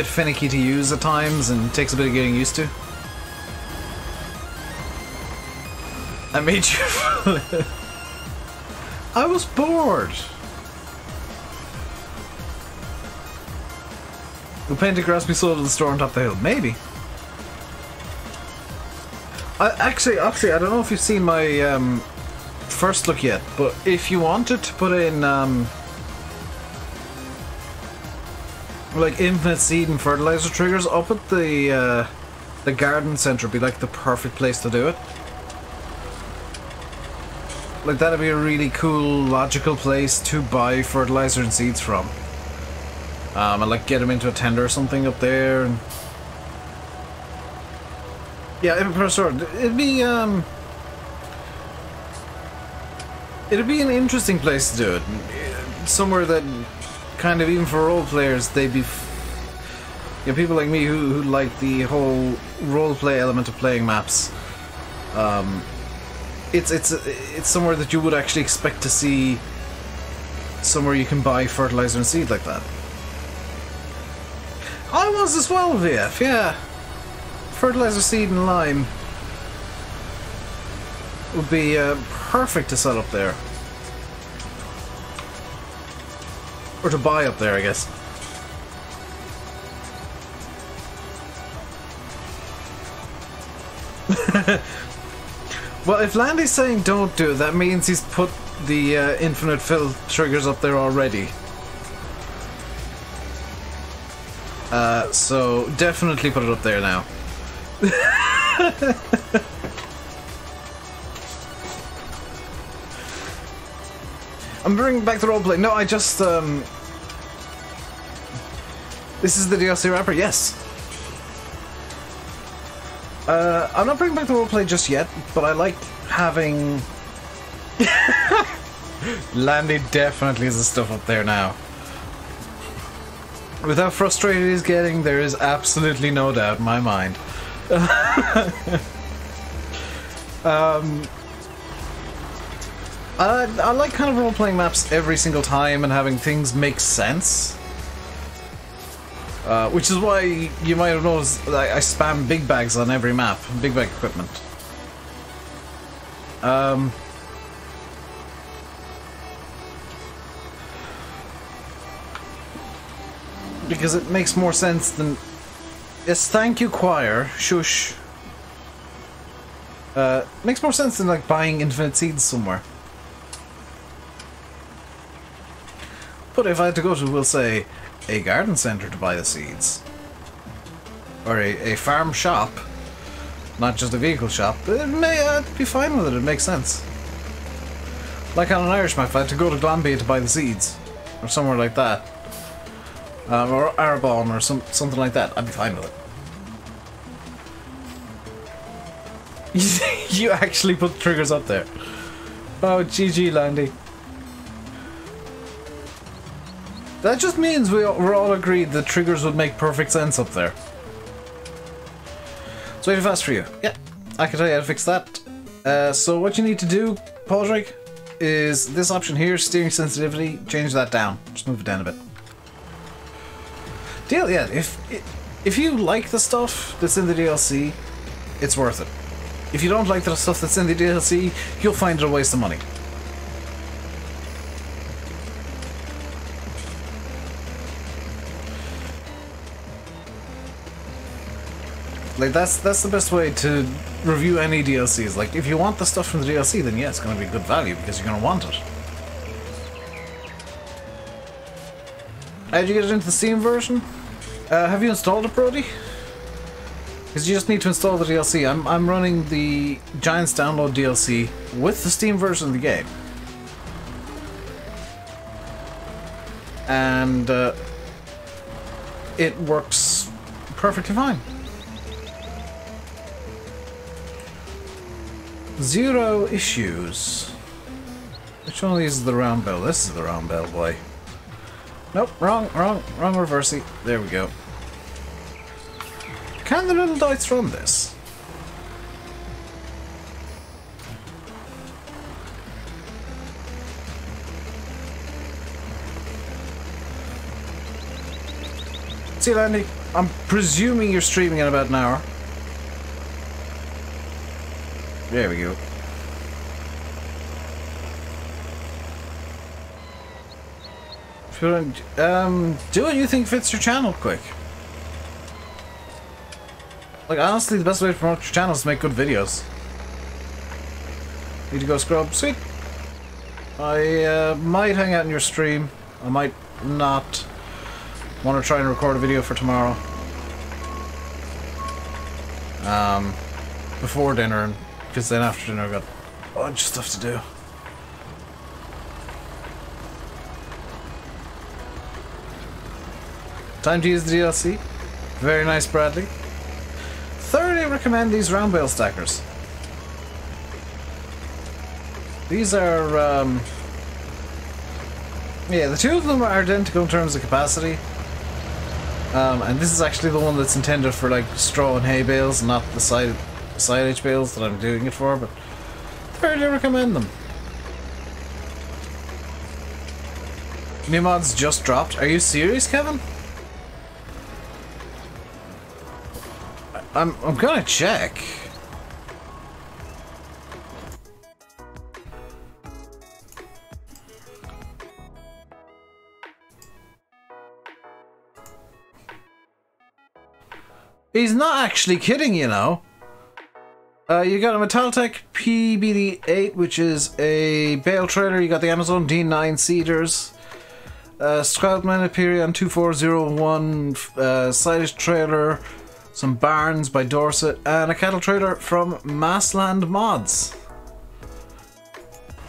finicky to use at times, and takes a bit of getting used to. I made you flip. I was bored. Will painted grass be sold at the store on top of the hill? Maybe. Actually, I don't know if you've seen my first look yet, but if you wanted to put in like infinite seed and fertilizer triggers up at the garden center, would be like the perfect place to do it. Like, that'd be a really cool, logical place to buy fertilizer and seeds from. And like get them into a tender or something up there. And yeah, it'd be an interesting place to do it. Somewhere that kind of, even for role players, they'd be, people like me who like the whole role play element of playing maps. It's somewhere that you would actually expect to see, somewhere you can buy fertilizer and seed like that. I was as well, VF, yeah. Fertilizer, seed and lime would be perfect to set up there. Or to buy up there, I guess. Well, if Landy's saying don't do it, that means he's put the infinite fill triggers up there already. So definitely put it up there now. I'm bringing back the roleplay. No, I just this is the DLC wrapper. Yes. I'm not bringing back the roleplay just yet, but I like having. Landy definitely has the stuff up there now. With how frustrated he's getting, there is absolutely no doubt in my mind. I like kind of role-playing maps every single time and having things make sense. Which is why you might have noticed that I spam big bags on every map, big bag equipment. Because it makes more sense than... Yes, thank you, choir. Shush. Makes more sense than like buying infinite seeds somewhere. But if I had to go to, we'll say, a garden centre to buy the seeds, or a farm shop, not just a vehicle shop, it may I'd be fine with it. It makes sense. Like on an Irish map, if I had to go to Glanbia to buy the seeds, or somewhere like that, or Arbonne, or something like that, I'd be fine with it. You actually put the triggers up there. Oh, GG, Landy. That just means we're all agreed that triggers would make perfect sense up there. It's way too fast for you. Yeah, I can tell you how to fix that. So what you need to do, Padraig, is this option here, steering sensitivity, change that down. Just move it down a bit. Yeah, if you like the stuff that's in the DLC, it's worth it. If you don't like the stuff that's in the DLC, you'll find it a waste of money. Like, that's the best way to review any DLCs. Like, if you want the stuff from the DLC, then yeah, it's going to be good value because you're going to want it. Did you get it into the Steam version? Have you installed it, Brody? Because you just need to install the DLC. I'm running the Giants Download DLC with the Steam version of the game. And it works perfectly fine. Zero issues. Which one of these is the round bell? This is the round bell, boy. Nope, wrong reversing. There we go. can the little dice run this? See, Landy, I'm presuming you're streaming in about an hour. There we go. Do what you think fits your channel quick. Like, honestly, the best way to promote your channel is to make good videos. Need to go scrub? Sweet. I might hang out in your stream. I might not. Want to try and record a video for tomorrow. Before dinner, because then after dinner I've got a bunch of stuff to do. Time to use the DLC. Very nice, Bradley. Thoroughly recommend these round bale stackers. These are, yeah, the two of them are identical in terms of capacity. And this is actually the one that's intended for like straw and hay bales, not the silage bales that I'm doing it for, but thoroughly recommend them. New mods just dropped. Are you serious, Kevin? I'm gonna check. He's not actually kidding, you know. You got a Metaltech PBD8, which is a bale trailer. You got the Amazon D9 Cedars. Scoutman Hyperion 2401 silage trailer. Some barns by Dorset. And a cattle trailer from Massland Mods.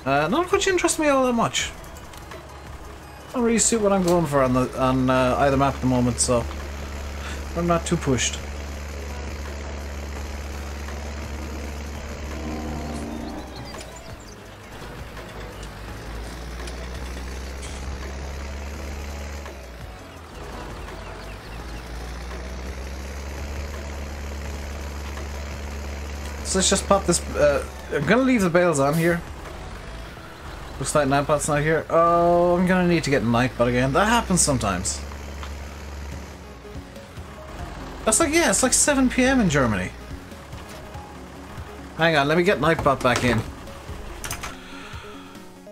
None of which interest me all that much. Don't really suit what I'm going for on either map at the moment, so I'm not too pushed. So let's just pop this. I'm gonna leave the bales on here. Looks like Nightbot's not here. Oh, I'm gonna need to get Nightbot again. That happens sometimes. That's like, yeah, it's like 7 PM in Germany. Hang on, let me get Nightbot back in.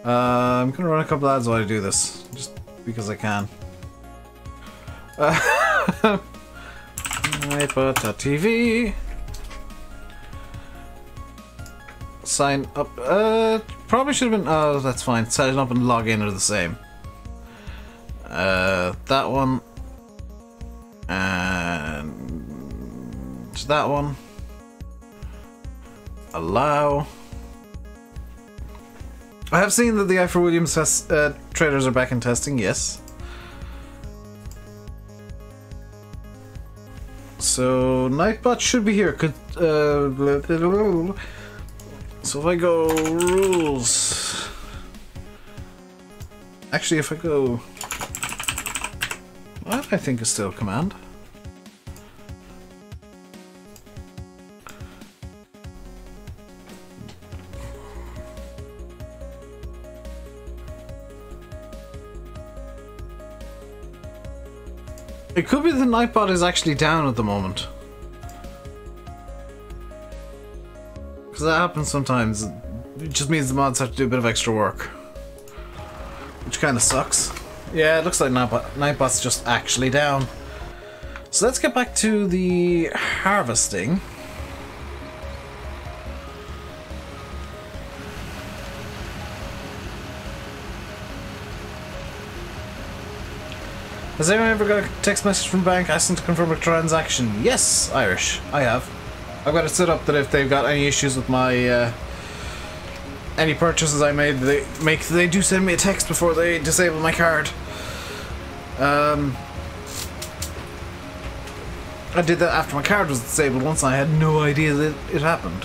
I'm gonna run a couple ads while I do this, just because I can. Nightbot.tv. Sign up. Probably should have been. Oh, that's fine. Sign up and log in are the same. That one. And that one. Allow. I have seen that the I for Williams traders are back in testing. Yes. So Nightbot should be here. Could. So if I go rules, actually if I go, what I think is still command. It could be the Nightbot is actually down at the moment. That happens sometimes. It just means the mods have to do a bit of extra work, which kind of sucks. Yeah, it looks like Nightbot's just actually down. So let's get back to the harvesting. Has anyone ever got a text message from bank asking to confirm a transaction? Yes, Irish, I have. I've got it set up that if they've got any issues with my any purchases I made, they do send me a text before they disable my card. I did that after my card was disabled once. I had no idea that it happened.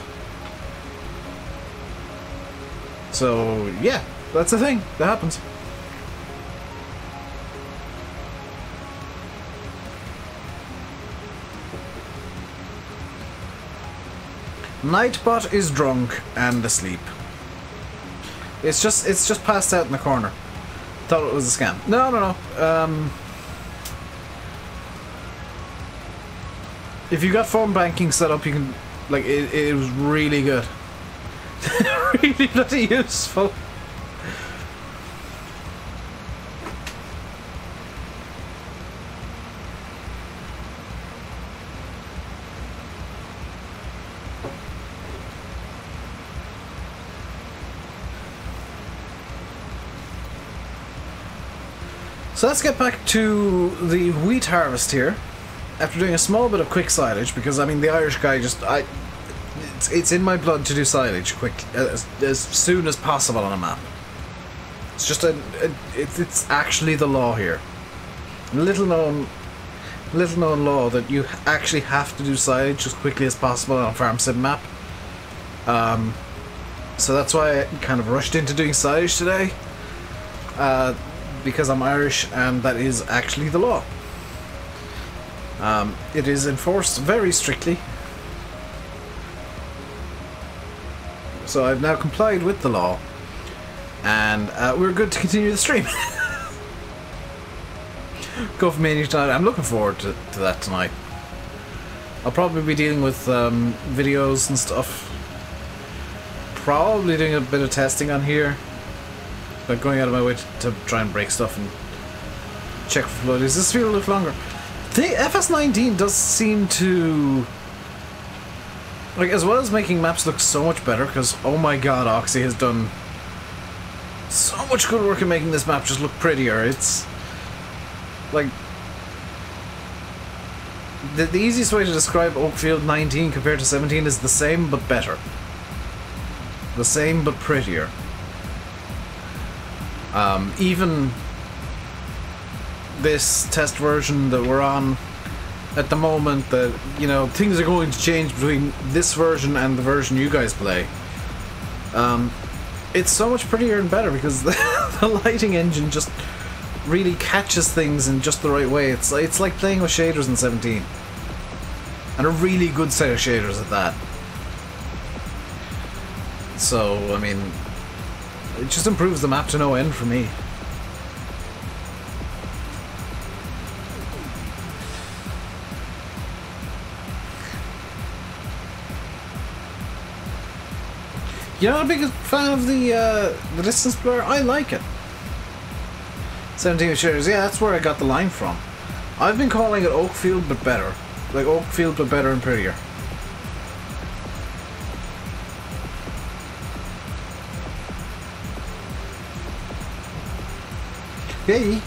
So yeah, that's a thing that happens. Nightbot is drunk and asleep. It's just passed out in the corner. Thought it was a scam. No. If you got phone banking set up, you can, like, it was really good. Really bloody useful. So let's get back to the wheat harvest here. After doing a small bit of quick silage, because I mean the Irish guy it's in my blood to do silage quick as soon as possible on a map. It's just it's actually the law here. Little known law that you actually have to do silage as quickly as possible on a farm sim map. So that's why I kind of rushed into doing silage today. Because I'm Irish and that is actually the law. It is enforced very strictly. So I've now complied with the law. And we're good to continue the stream. Go for Mania tonight. I'm looking forward to that tonight. I'll probably be dealing with videos and stuff. Probably doing a bit of testing on here. Like going out of my way to try and break stuff and check for flood. Does this feel a little longer? The FS19 does seem to, like, as well as making maps look so much better, because oh my god, Oxy has done so much good work in making this map just look prettier. It's like the easiest way to describe Oakfield 19 compared to 17 is the same but better. The same but prettier. Even this test version that we're on at the moment, that, you know, things are going to change between this version and the version you guys play. It's so much prettier and better because the lighting engine just really catches things in just the right way. It's like playing with shaders in 17. And a really good set of shaders at that. So, I mean, it just improves the map to no end for me. You're not a big fan of the distance blur? I like it. 17 shaders, yeah, that's where I got the line from. I've been calling it Oakfield but better. Like Oakfield but better and prettier.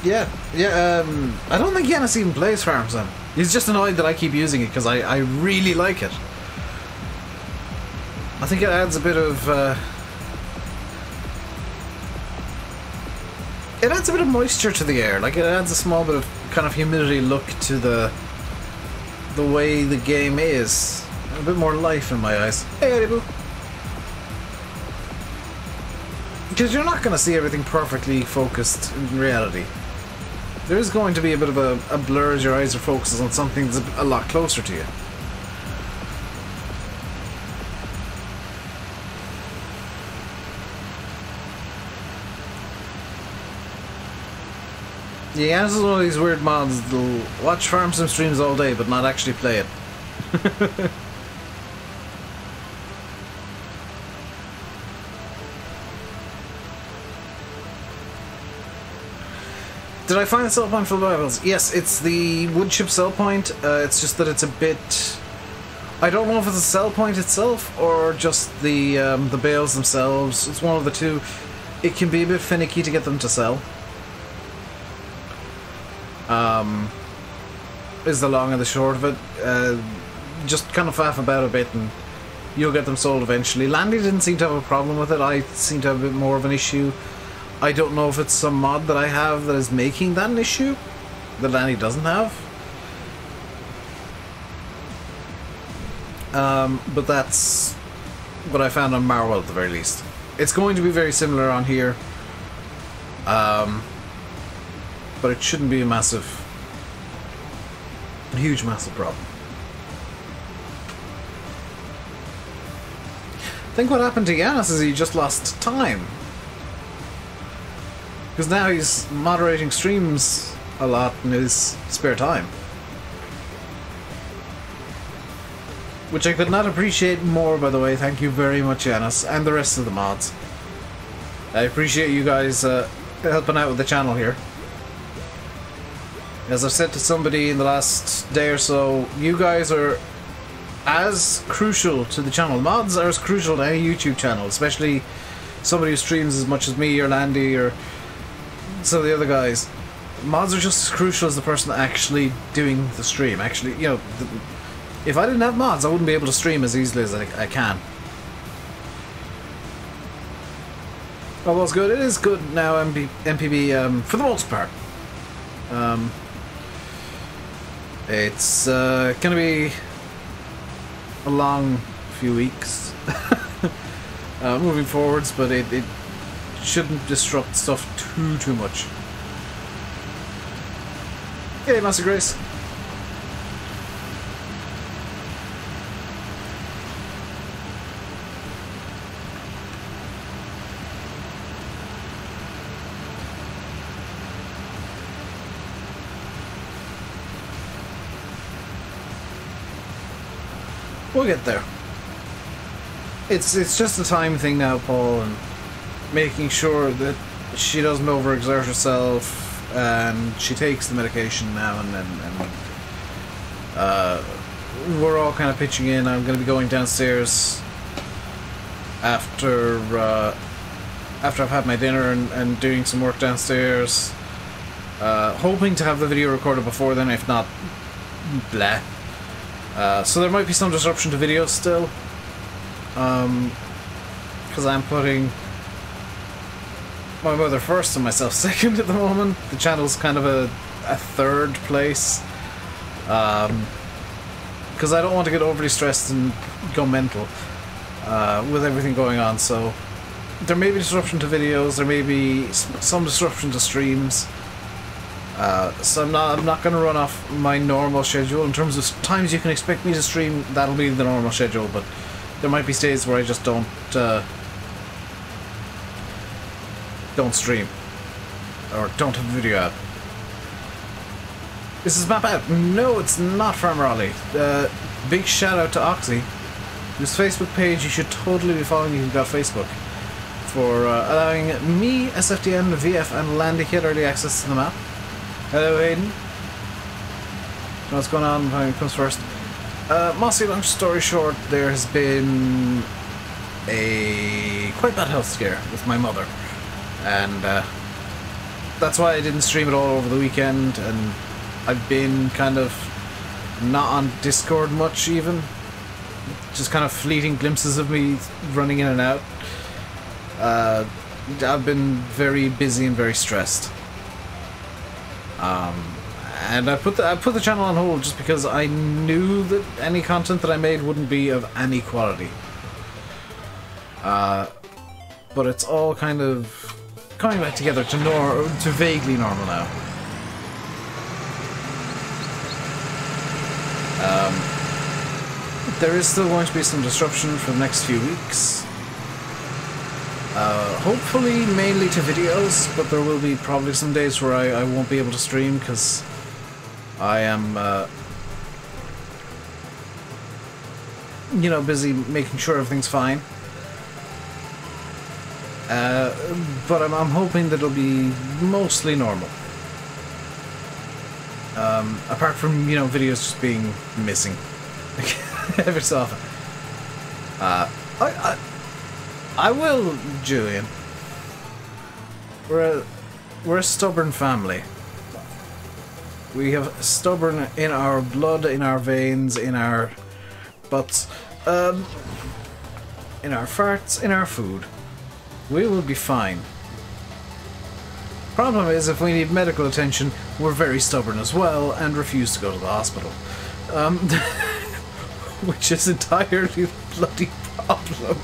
Yeah. I don't think Yanis even plays Farm Sim. He's just annoyed that I keep using it because I really like it. I think it adds a bit of moisture to the air. Like, it adds a small bit of kind of humidity look to the way the game is. A bit more life in my eyes. Hey, Edible. Because you're not going to see everything perfectly focused in reality. There is going to be a bit of a blur as your eyes are focused on something that's a lot closer to you. Yeah, this is one of these weird mods that'll watch Farm Sim streams all day but not actually play it. Did I find the sell point for the rivals? Yes, it's the wood chip sell point. It's just that it's a bit... I don't know if it's a sell point itself or just the bales themselves. It's one of the two. It can be a bit finicky to get them to sell. Is the long and the short of it. Just kind of faff about a bit and you'll get them sold eventually. Landy didn't seem to have a problem with it. I seem to have a bit more of an issue. I don't know if it's some mod that I have that is making that an issue that Landy doesn't have. But that's what I found on Marwell at the very least. It's going to be very similar on here. But it shouldn't be a huge massive problem. think what happened to Yanis is he just lost time. Because now he's moderating streams a lot in his spare time. Which I could not appreciate more, by the way. Thank you very much, Yanis, and the rest of the mods. I appreciate you guys helping out with the channel here. As I've said to somebody in the last day or so, you guys are as crucial to the channel. Mods are as crucial to any YouTube channel, especially somebody who streams as much as me or Landy or some of the other guys. Mods are just as crucial as the person actually doing the stream. Actually, you know, if I didn't have mods, I wouldn't be able to stream as easily as I can. Well, what's good? It is good now, MPB, for the most part. It's gonna be a long few weeks moving forwards, but it shouldn't disrupt stuff too much. Hey, Master Grace. We'll get there. It's just a time thing now, Paul, and making sure that she doesn't overexert herself and she takes the medication now and then. And we're all kind of pitching in. I'm going to be going downstairs after I've had my dinner and doing some work downstairs. Hoping to have the video recorded before then, if not, blah. So there might be some disruption to videos still, because I'm putting my mother first and myself second at the moment. The channel's kind of a third place, because I don't want to get overly stressed and go mental with everything going on. So there may be disruption to videos, there may be some disruption to streams. So I'm not going to run off my normal schedule. In terms of times you can expect me to stream, that'll be the normal schedule, but there might be days where I just don't stream, or don't have a video out. Is this map out? No, it's not Farmer Ollie. Big shout out to Oxy, whose Facebook page you should totally be following if you've got Facebook, for allowing me, SFDN, VF, and Landy to get early access to the map. Hello, Hayden. What's going on? Who comes first? Mossy, long story short, there has been a quite bad health scare with my mother, and that's why I didn't stream it all over the weekend, and I've been kind of not on Discord much even. Just kind of fleeting glimpses of me running in and out. I've been very busy and very stressed. And I put the channel on hold just because I knew that any content that I made wouldn't be of any quality. But it's all kind of coming back together to vaguely normal now. There is still going to be some disruption for the next few weeks. Hopefully mainly to videos, but there will be probably some days where I won't be able to stream because I am, you know, busy making sure everything's fine. But I'm hoping that it'll be mostly normal. Apart from, you know, videos just being missing every so often. I will, Julian. We're a stubborn family. We have stubborn in our blood, in our veins, in our butts, in our farts, in our food. We will be fine. Problem is, if we need medical attention, we're very stubborn as well and refuse to go to the hospital. Which is entirely the bloody problem.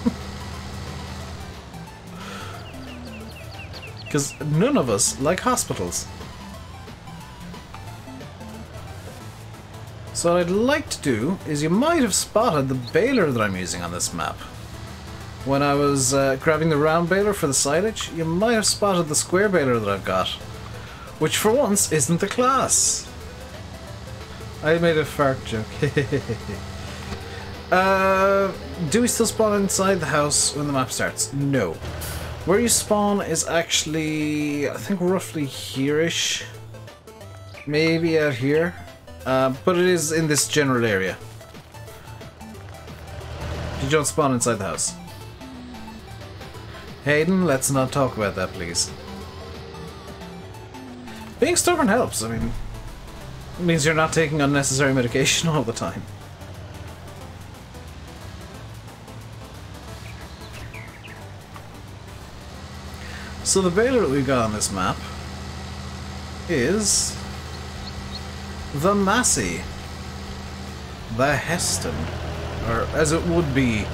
Because none of us like hospitals. So what I'd like to do is, you might have spotted the baler that I'm using on this map. when I was grabbing the round baler for the silage, you might have spotted the square baler that I've got, which for once isn't the class. I made a fart joke. Do we still spawn inside the house when the map starts? No. Where you spawn is actually, I think, roughly here-ish. Maybe out here. But it is in this general area. You don't spawn inside the house. Hayden, let's not talk about that, please. Being stubborn helps. I mean, it means you're not taking unnecessary medication all the time. So the baler that we've got on this map is the Massey, the Heston, or as it would be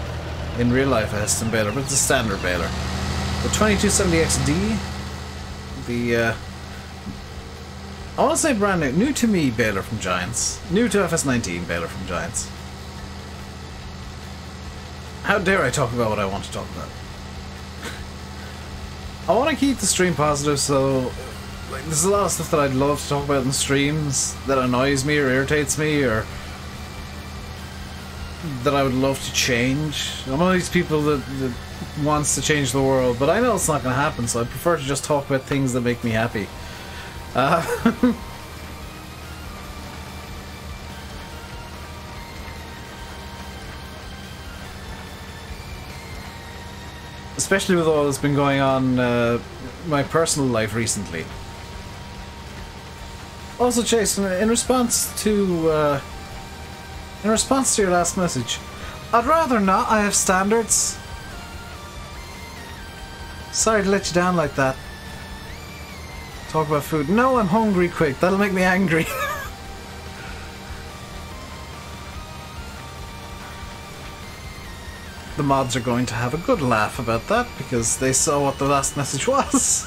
in real life a Heston baler, but it's a standard baler. The 2270XD, the I want to say brand new to me baler from Giants, new to FS19 baler from Giants. How dare I talk about what I want to talk about? I want to keep the stream positive, so like, there's a lot of stuff that I'd love to talk about in streams that annoys me or irritates me or that I would love to change. I'm one of these people that wants to change the world, but I know it's not going to happen, so I prefer to just talk about things that make me happy. Especially with all that's been going on my personal life recently. Also, Jason, in response to your last message, I'd rather not. I have standards. Sorry to let you down like that. Talk about food. No, I'm hungry. Quick, that'll make me angry. The mods are going to have a good laugh about that because they saw what the last message was.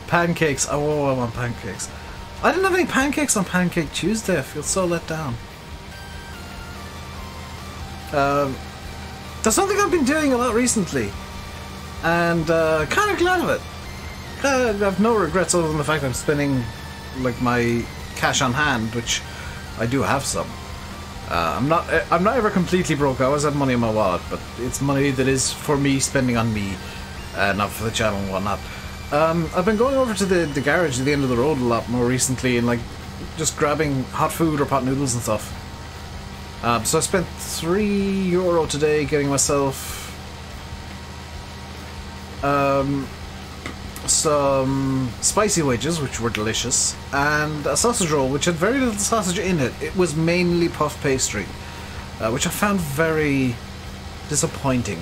Pancakes. Oh, I want pancakes. I didn't have any pancakes on Pancake Tuesday. I feel so let down. There's something I've been doing a lot recently, and kind of glad of it. I have no regrets other than the fact I'm spending like my cash on hand, which I do have some. I'm not ever completely broke. I always have money in my wallet, but it's money that is for me spending on me, not for the channel and whatnot. I've been going over to the garage at the end of the road a lot more recently and like just grabbing hot food or pot noodles and stuff. So I spent €3 today getting myself some spicy wedges, which were delicious, and a sausage roll, which had very little sausage in it. It was mainly puff pastry, which I found very disappointing.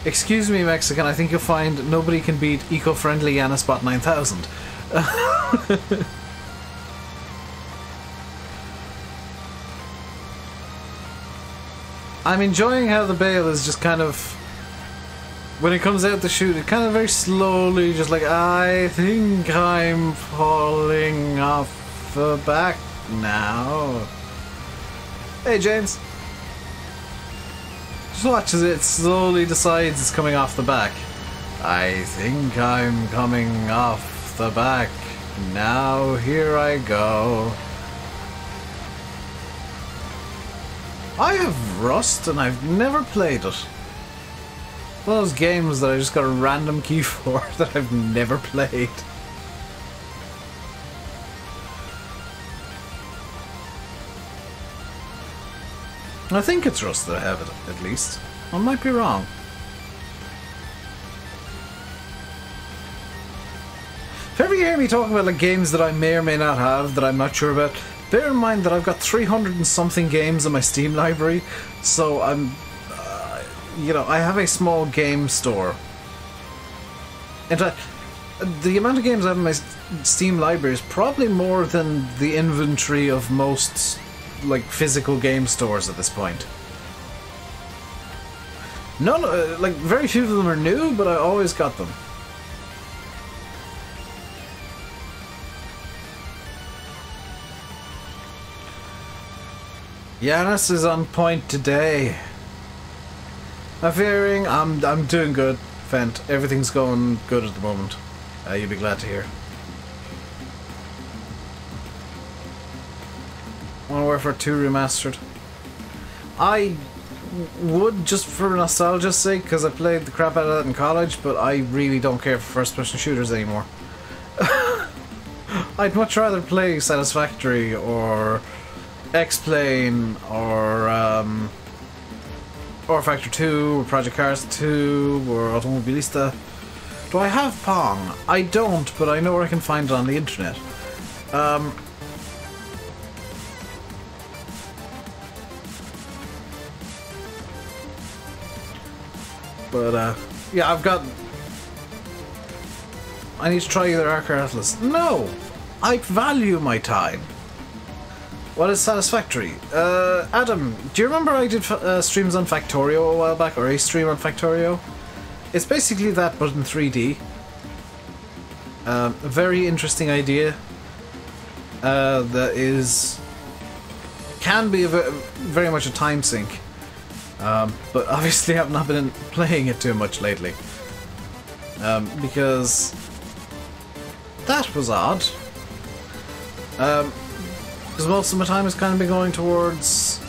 Excuse me, Mexican, I think you'll find nobody can beat eco-friendly Yanaspot 9000. I'm enjoying how the bale is just kind of, when it comes out the chute, it kind of very slowly, just like, I think I'm falling off the back now. Hey, James. Just watch as it slowly decides it's coming off the back. I think I'm coming off the back. Now here I go. I have Rust and I've never played it. One of those games that I just got a random key for that I've never played. I think it's Rust that I have it, at least. I might be wrong. If ever you hear me talking about like games that I may or may not have, that I'm not sure about, bear in mind that I've got 300 and something games in my Steam library, so I'm, you know, I have a small game store. In fact, the amount of games I have in my Steam library is probably more than the inventory of most, like, physical game stores at this point. None, like, very few of them are new, but I always got them. Yanis is on point today. I'm fearing I'm doing good, Fent. Everything's going good at the moment. You'll be glad to hear. Modern Warfare 2 Remastered. I would, just for nostalgia's sake, because I played the crap out of that in college, but I really don't care for first-person shooters anymore. I'd much rather play Satisfactory or X-Plane or Factor 2 or Project Cars 2 or Automobilista. Do I have Pong? I don't, but I know where I can find it on the internet. Yeah, I've got... I need to try either Arc or Atlas. No! I value my time. What is Satisfactory? Adam, do you remember I did streams on Factorio a while back, or a stream on Factorio? It's basically that, but in 3D. A very interesting idea. That is... can be very much a time sink. But obviously I've not been playing it too much lately. Because... that was odd. Because most of my time has kind of been going towards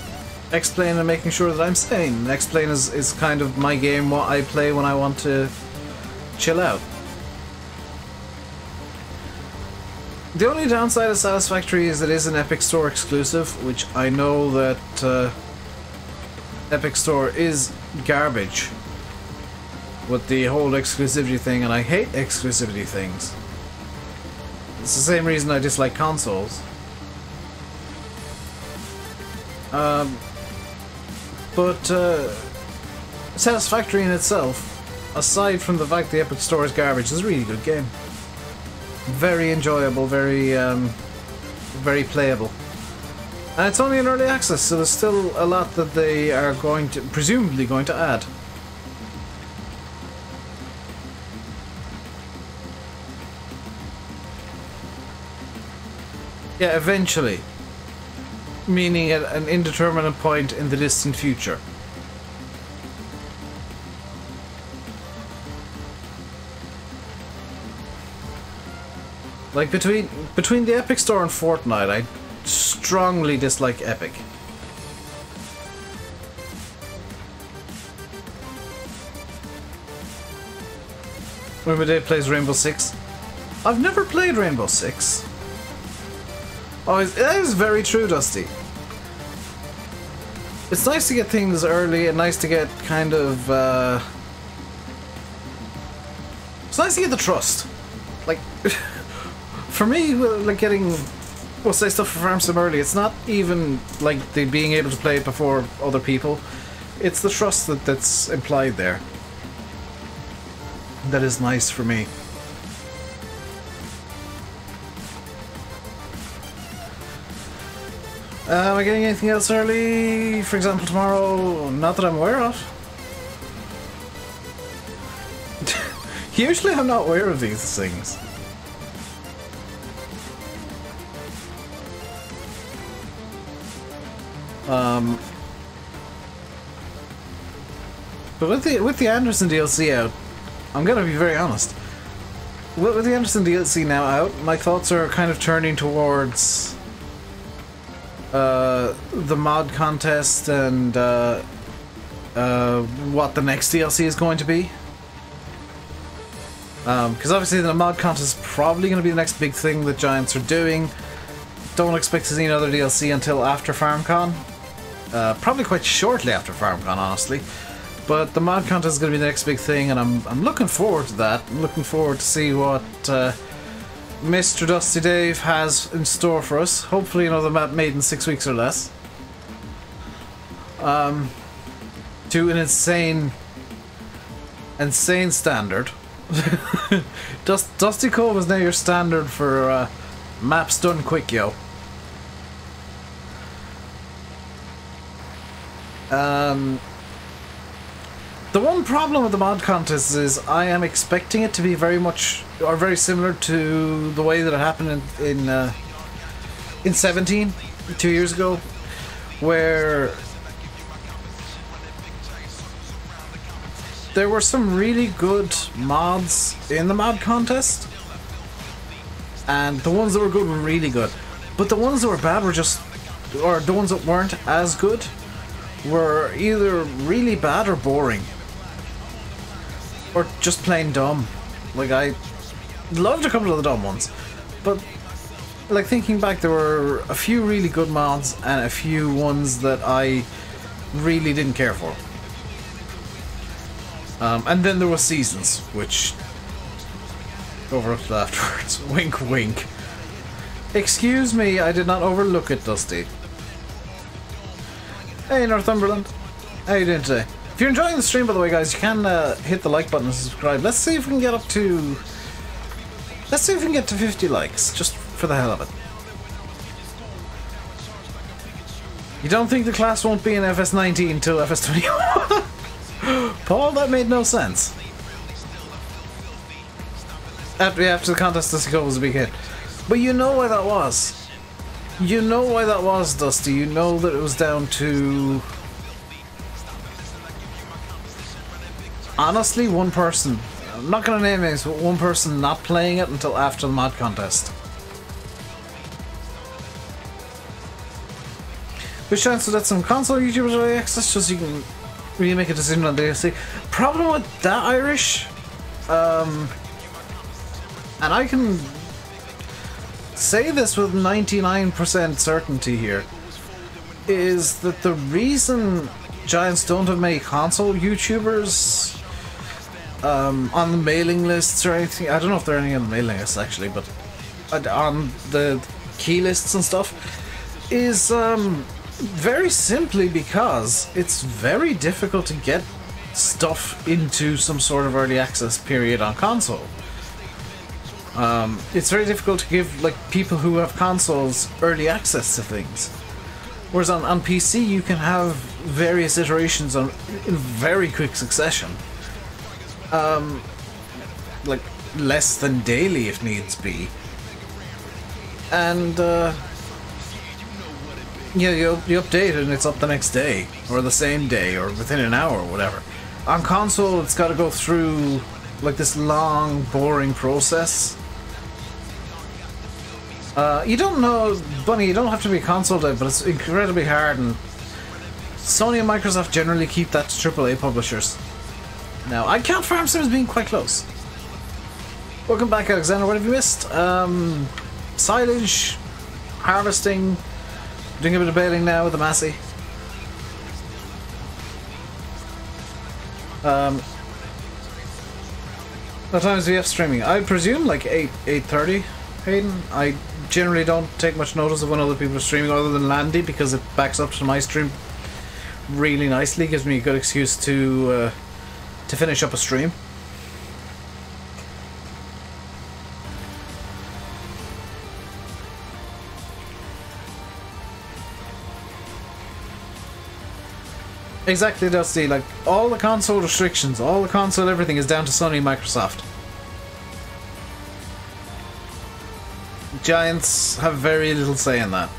X-Plane and making sure that I'm sane. X-Plane is kind of my game, what I play when I want to chill out. The only downside of Satisfactory is it is an Epic Store exclusive, which I know that Epic Store is garbage with the whole exclusivity thing, and I hate exclusivity things. It's the same reason I dislike consoles. Satisfactory in itself, aside from the fact the Epic Store is garbage, is a really good game. Very enjoyable, very playable. And it's only in early access, so there's still a lot that they are presumably going to add. Yeah, eventually. Meaning at an indeterminate point in the distant future. Like between the Epic Store and Fortnite, I strongly dislike Epic. When my dad plays Rainbow Six, I've never played Rainbow Six. Oh, that is very true, Dusty. It's nice to get things early and nice to get kind of, it's nice to get the trust. Like, for me, like getting, we'll say stuff for Farm Sim early, it's not even like the being able to play it before other people. It's the trust that's implied there. That is nice for me. Am I getting anything else early? For example, tomorrow? Not that I'm aware of. Usually I'm not aware of these things. But with the Anderson DLC out, I'm gonna be very honest. With the Anderson DLC now out, my thoughts are kind of turning towards the mod contest and what the next DLC is going to be. Because obviously the mod contest is probably going to be the next big thing that Giants are doing. Don't expect to see another DLC until after FarmCon. Probably quite shortly after FarmCon, honestly. But the mod contest is going to be the next big thing, and I'm looking forward to that. I'm looking forward to see what Mr. Dusty Dave has in store for us. Hopefully another map made in 6 weeks or less. To an insane standard. Dusty Cove is now your standard for maps done quick, yo. The one problem with the mod contest is I am expecting it to be very much, or very similar to the way that it happened in 17, 2 years ago, where there were some really good mods in the mod contest, and the ones that were good were really good, but the ones that were bad were just, or the ones that weren't as good were either really bad or boring. Or just plain dumb. Like, I loved a couple of the dumb ones, but like thinking back, there were a few really good mods and a few ones that I really didn't care for. And then there was Seasons, which overlooked afterwards. Wink wink. Excuse me, I did not overlook it, Dusty. Hey Northumberland, how you doing today? If you're enjoying the stream, by the way, guys, you can hit the like button and subscribe. Let's see if we can get up to... Let's see if we can get to 50 likes, just for the hell of it. You don't think the class won't be in FS19 until FS21? Paul, that made no sense. After the contest, this was a big hit. But you know why that was. You know why that was, Dusty. You know that it was down to... honestly, one person. I'm not going to name names, but one person not playing it until after the mod contest. Which chance to let some console YouTubers early access just so you can really make a decision on the DLC. Problem with that, Irish, and I can say this with 99% certainty here, is that the reason Giants don't have many console YouTubers on the mailing lists or anything, I don't know if there are any on the mailing lists actually, but on the key lists and stuff, is very simply because it's very difficult to get stuff into some sort of early access period on console. It's very difficult to give like people who have consoles early access to things. Whereas on PC you can have various iterations in very quick succession. Like less than daily if needs be. And yeah, you update it and it's up the next day, or the same day, or within an hour, or whatever. On console it's got to go through like this long, boring process. You don't know, Bunny, you don't have to be console dev, but it's incredibly hard, and Sony and Microsoft generally keep that to AAA publishers. Now, I count Farm Sim as being quite close. Welcome back, Alexander. What have you missed? Silage, harvesting, doing a bit of baling now with the Massey. What time is VF streaming? I presume like 8:30, Hayden. I generally don't take much notice of when other people are streaming other than Landy, because it backs up to my stream really nicely, gives me a good excuse to finish up a stream. Exactly, Dusty. Like, all the console restrictions, all the console everything is down to Sony and Microsoft. Giants have very little say in that.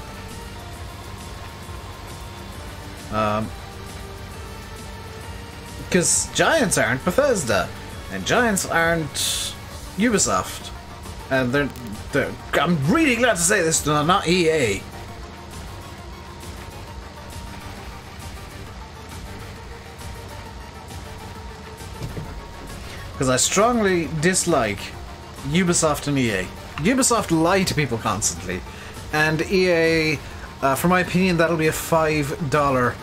Because Giants aren't Bethesda, and Giants aren't Ubisoft, and they're I'm really glad to say this, they're not EA. Because I strongly dislike Ubisoft and EA. Ubisoft lie to people constantly, and EA, for my opinion, that'll be a $5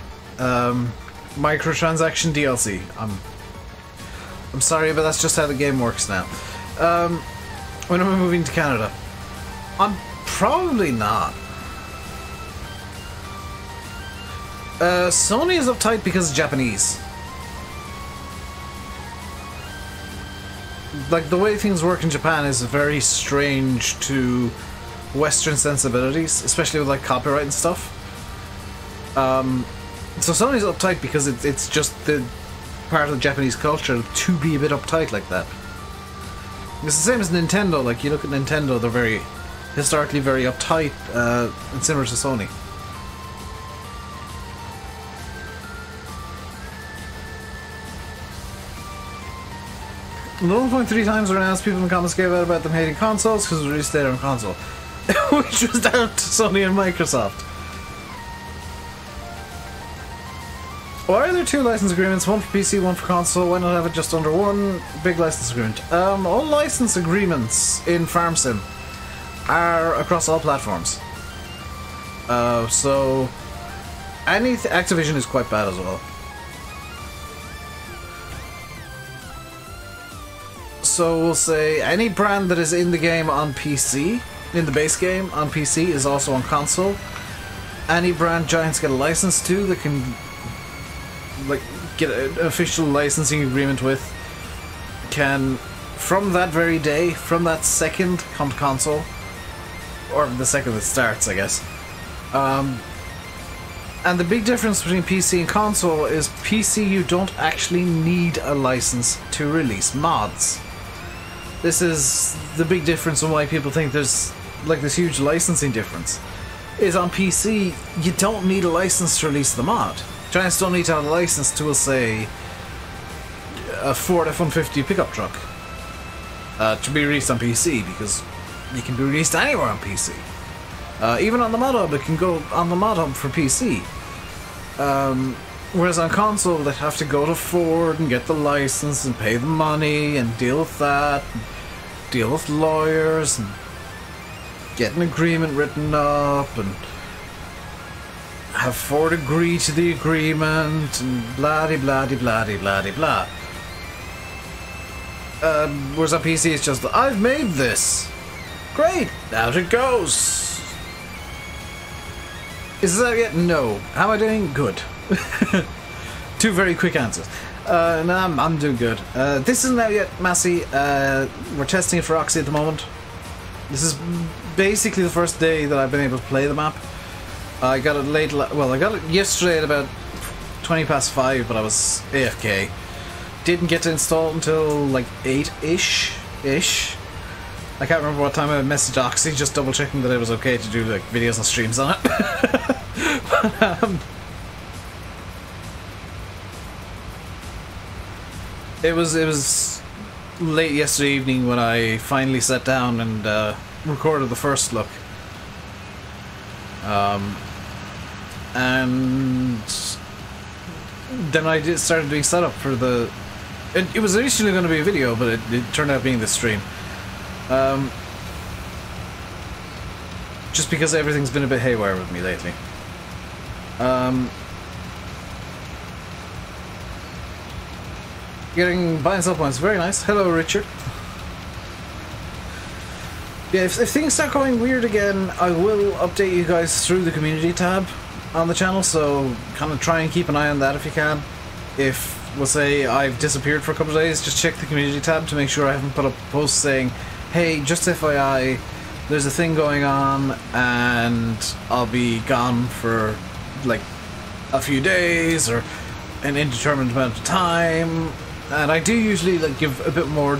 microtransaction DLC. I'm sorry, but that's just how the game works now. When am I moving to Canada? I'm probably not. Sony is uptight because it's Japanese. like, the way things work in Japan is very strange to Western sensibilities, especially with, like, copyright and stuff. So Sony's uptight because it's just the part of the Japanese culture to be a bit uptight like that. It's the same as Nintendo. Like, you look at Nintendo, they're very historically very uptight, and similar to Sony. The 1.3 times were announced, people in the comments gave out about them hating consoles because it was released later on console, which was down to Sony and Microsoft. Why are there two license agreements, one for PC, one for console? Why not have it just under one big license agreement? All license agreements in Farm Sim are across all platforms. So Activision is quite bad as well. So we'll say any brand that is in the game on PC, in the base game on PC, is also on console. Any brand Giants get a license to that can, like, get an official licensing agreement with, can, from that very day, from that second, come to console. Or the second it starts, I guess. And the big difference between PC and console is PC, you don't actually need a license to release mods. This is the big difference in why people think there's, like, this huge licensing difference. Is on PC, you don't need a license to release the mod. Giants don't need to have a license to, say, a Ford F-150 pickup truck to be released on PC, because it can be released anywhere on PC. Even on the Mod Hub, it can go on the Mod Hub for PC. Whereas on console, they have to go to Ford and get the license and pay the money and deal with that, and deal with lawyers and get an agreement written up and have Ford agree to the agreement and blah-de-blah-de-blah-de-blah-de-blah. Whereas on PC, it's just, I've made this. Great, out it goes. Is that yet? No. How am I doing? Good. Two very quick answers. No, I'm doing good. This isn't out yet, Massey. We're testing it for Oxy at the moment. This is basically the first day that I've been able to play the map. I got it late. Well, I got it yesterday at about 20 past 5, but I was AFK. Didn't get to install it until like 8-ish. I can't remember what time I messaged Oxy, just double checking that it was okay to do like videos and streams on it. But, it was late yesterday evening when I finally sat down and recorded the first look. And then I started doing setup for the... It was originally going to be a video, but it turned out being the stream. Just because everything's been a bit haywire with me lately. Buying sell points, very nice. Hello, Richard. Yeah, if things start going weird again, I will update you guys through the community tab on the channel, so kind of try and keep an eye on that if you can. If, we'll say, I've disappeared for a couple of days, just check the community tab to make sure I haven't put up a post saying, hey, just FYI, there's a thing going on and I'll be gone for like a few days or an indeterminate amount of time. And I do usually like give a bit more,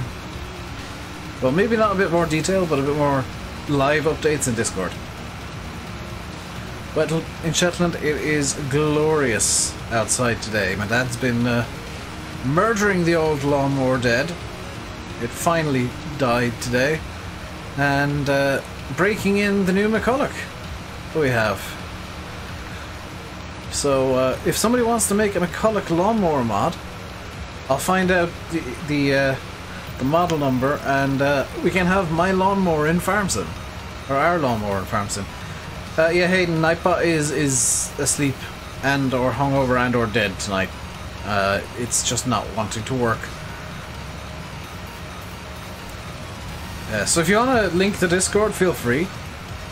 well, maybe not a bit more detail, but a bit more live updates in Discord. But in Shetland, it is glorious outside today. My dad's been murdering the old lawnmower dead. It finally died today. And breaking in the new McCulloch that we have. So if somebody wants to make a McCulloch lawnmower mod, I'll find out the model number, and we can have my lawnmower in Farm Sim, or our lawnmower in Farm Sim. Yeah, Hayden, Nightbot is asleep and or hungover and or dead tonight. It's just not wanting to work. So if you want to link the Discord, feel free.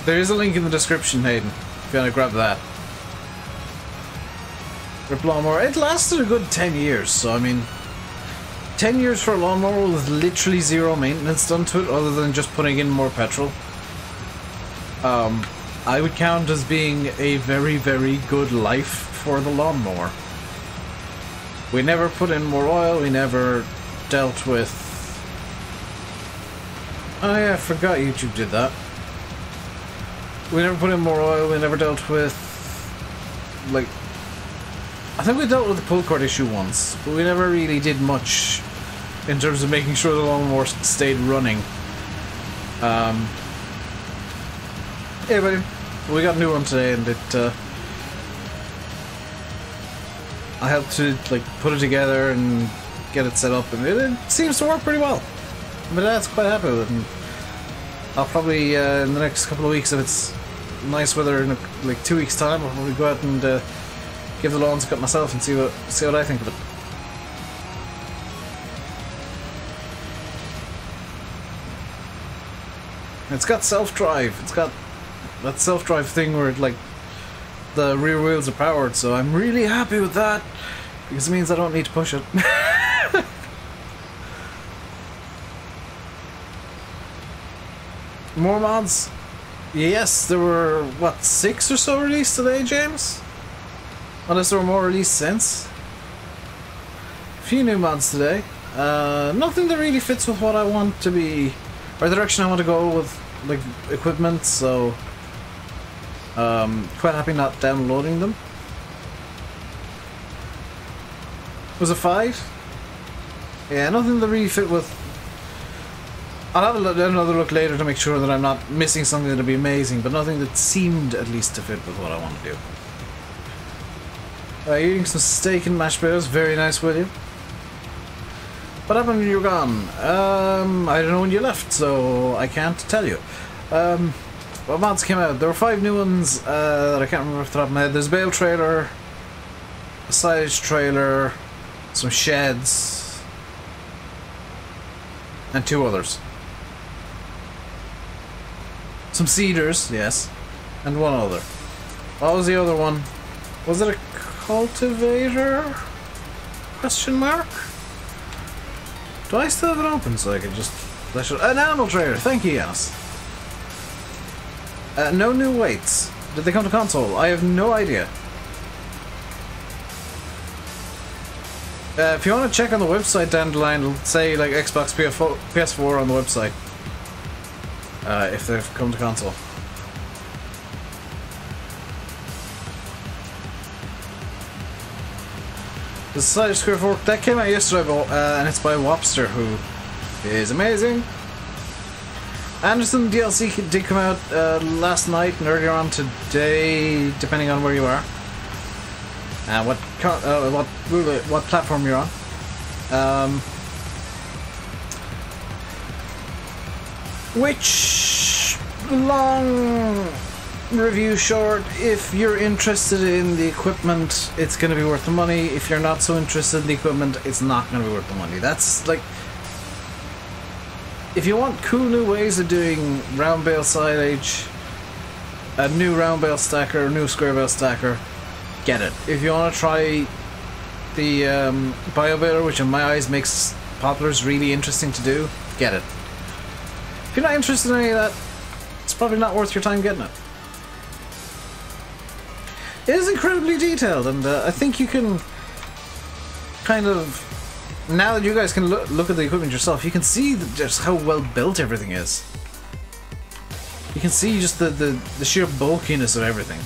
There is a link in the description, Hayden, if you want to grab that. Rip lawnmower. It lasted a good 10 years, so I mean, 10 years for a lawnmower with literally zero maintenance done to it other than just putting in more petrol, I would count as being a very, very good life for the lawnmower. We never put in more oil, we never dealt with... Oh yeah, I forgot YouTube did that. We never put in more oil, we never dealt with... like... I think we dealt with the pull cord issue once, but we never really did much in terms of making sure the lawnmower stayed running. Yeah, buddy. We got a new one today, and it, I helped to, like, put it together and get it set up, and it seems to work pretty well. My dad's quite happy with it, and I'll probably, in the next couple of weeks, if it's nice weather in, like, 2 weeks' time, I'll probably go out and, give the lawns a cut myself and see what I think of it. It's got self-drive. It's got that self-drive thing where, like, the rear wheels are powered, so I'm really happy with that because it means I don't need to push it. More mods? Yes, there were, what, 6 or so released today, James? Unless there were more released since. A few new mods today. Nothing that really fits with what I want to be, or the direction I want to go with, like, equipment, so quite happy not downloading them. Was it 5? Yeah, nothing that really fit with... I'll have another look later to make sure that I'm not missing something that'll be amazing, but nothing that seemed at least to fit with what I want to do. Eating some steak and mashed potatoes, very nice, William. What happened when you were gone? I don't know when you left, so I can't tell you. What mods came out? There were 5 new ones that I can't remember off the top of my head. There's a bale trailer, a silage trailer, some sheds, and 2 others. Some cedars, yes, and 1 other. What was the other one? Was it a cultivator? Question mark? Do I still have it open so I can just flash it? An animal trailer! Thank you, Yanis. No new weights. Did they come to console? I have no idea. If you want to check on the website down the line, it'll say like Xbox PS4 on the website. If they've come to console. The Slider Square Fork, that came out yesterday, and it's by Wopster, who is amazing. Anderson DLC did come out last night and earlier on today, depending on where you are. And what platform you're on. Which, long review short, if you're interested in the equipment, it's going to be worth the money. If you're not so interested in the equipment, it's not going to be worth the money. That's like, if you want cool new ways of doing round bale silage, a new round bale stacker, a new square bale stacker, get it. If you want to try the bio baler, which in my eyes makes poplars really interesting to do, get it. If you're not interested in any of that, it's probably not worth your time getting it. It is incredibly detailed, and I think you can kind of, now that you guys can look at the equipment yourself, you can see just how well built everything is. You can see just the sheer bulkiness of everything.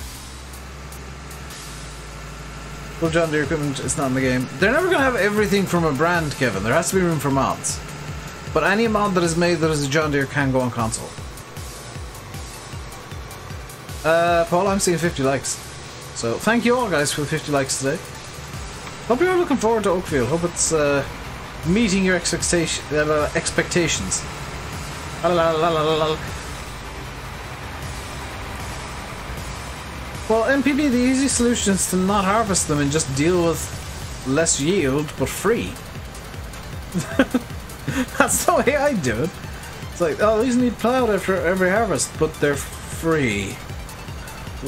Well, John Deere equipment is not in the game. They're never going to have everything from a brand, Kevin. There has to be room for mods. But any mod that is made that is a John Deere can go on console. Paul, I'm seeing 50 likes. So, thank you all, guys, for the 50 likes today. Hope you're looking forward to Oakfield. Hope it's meeting your expectations. Well, MPB, the easy solution is to not harvest them and just deal with less yield, but free. That's the way I do it. It's like, oh, these need plowed after every harvest, but they're free.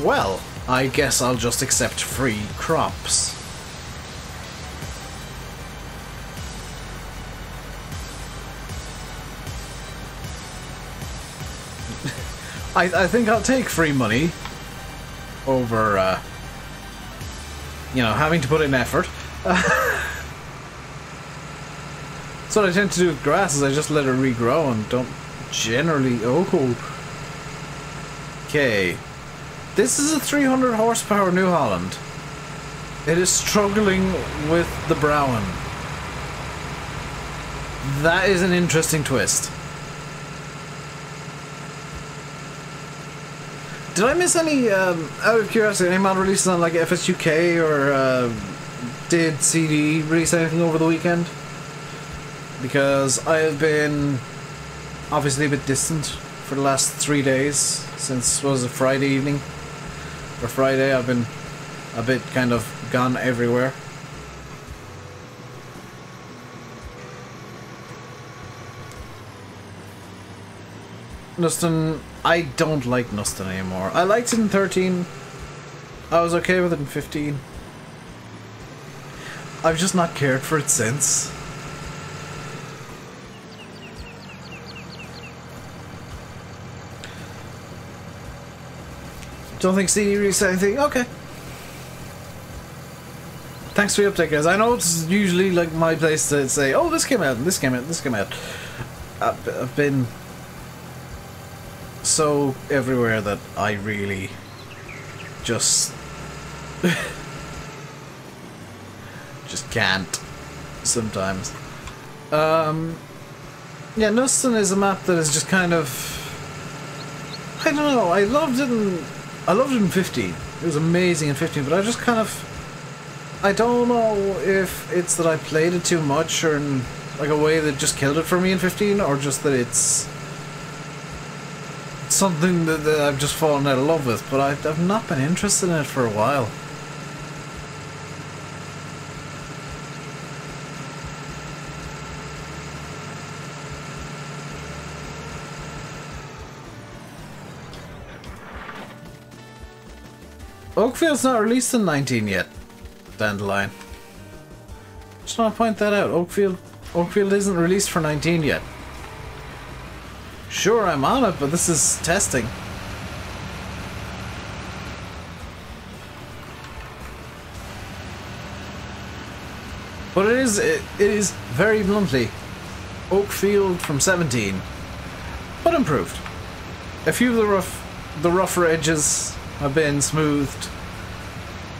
Well, I guess I'll just accept free crops. I think I'll take free money over, you know, having to put in effort. So what I tend to do with grass is I just let it regrow and don't generally... Oh. Okay. This is a 300 horsepower New Holland. It is struggling with the Brown. That is an interesting twist. Did I miss any, out of curiosity, any mod releases on like FSUK or did CD release anything over the weekend? Because I have been obviously a bit distant for the last 3 days since, what was it, Friday evening? Or Friday, I've been a bit kind of gone everywhere. Nuston, I don't like Nuston anymore. I liked it in 13. I was okay with it in 15. I've just not cared for it since. Don't think CD released anything? Okay. Thanks for the update, guys. I know it's usually like my place to say, oh, this came out, and this came out, and this came out. I've been so everywhere that I really just just can't sometimes. Yeah, Nuston is a map that is just kind of, I don't know, I loved it in 15. It was amazing in 15, but I just kind of, I don't know if it's that I played it too much or in like a way that just killed it for me in 15, or just that it's something that I've just fallen out of love with, but I've not been interested in it for a while. Oakfield's not released in 19 yet. Dandelion. Just want to point that out. Oakfield isn't released for 19 yet. Sure, I'm on it, but this is testing. But it is very bluntly Oakfield from 17, but improved. A few of the rougher edges have been smoothed.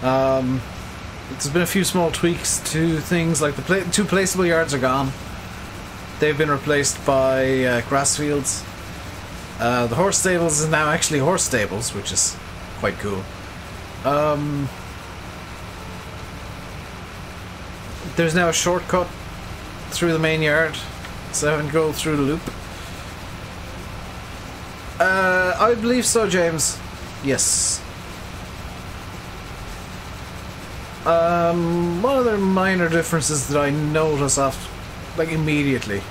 There's been a few small tweaks to things, like the two placeable yards are gone. They've been replaced by grass fields. The horse stables is now actually horse stables, which is quite cool. There's now a shortcut through the main yard, so I haven't go through the loop. I believe so, James. Yes. What other minor differences did I notice like immediately?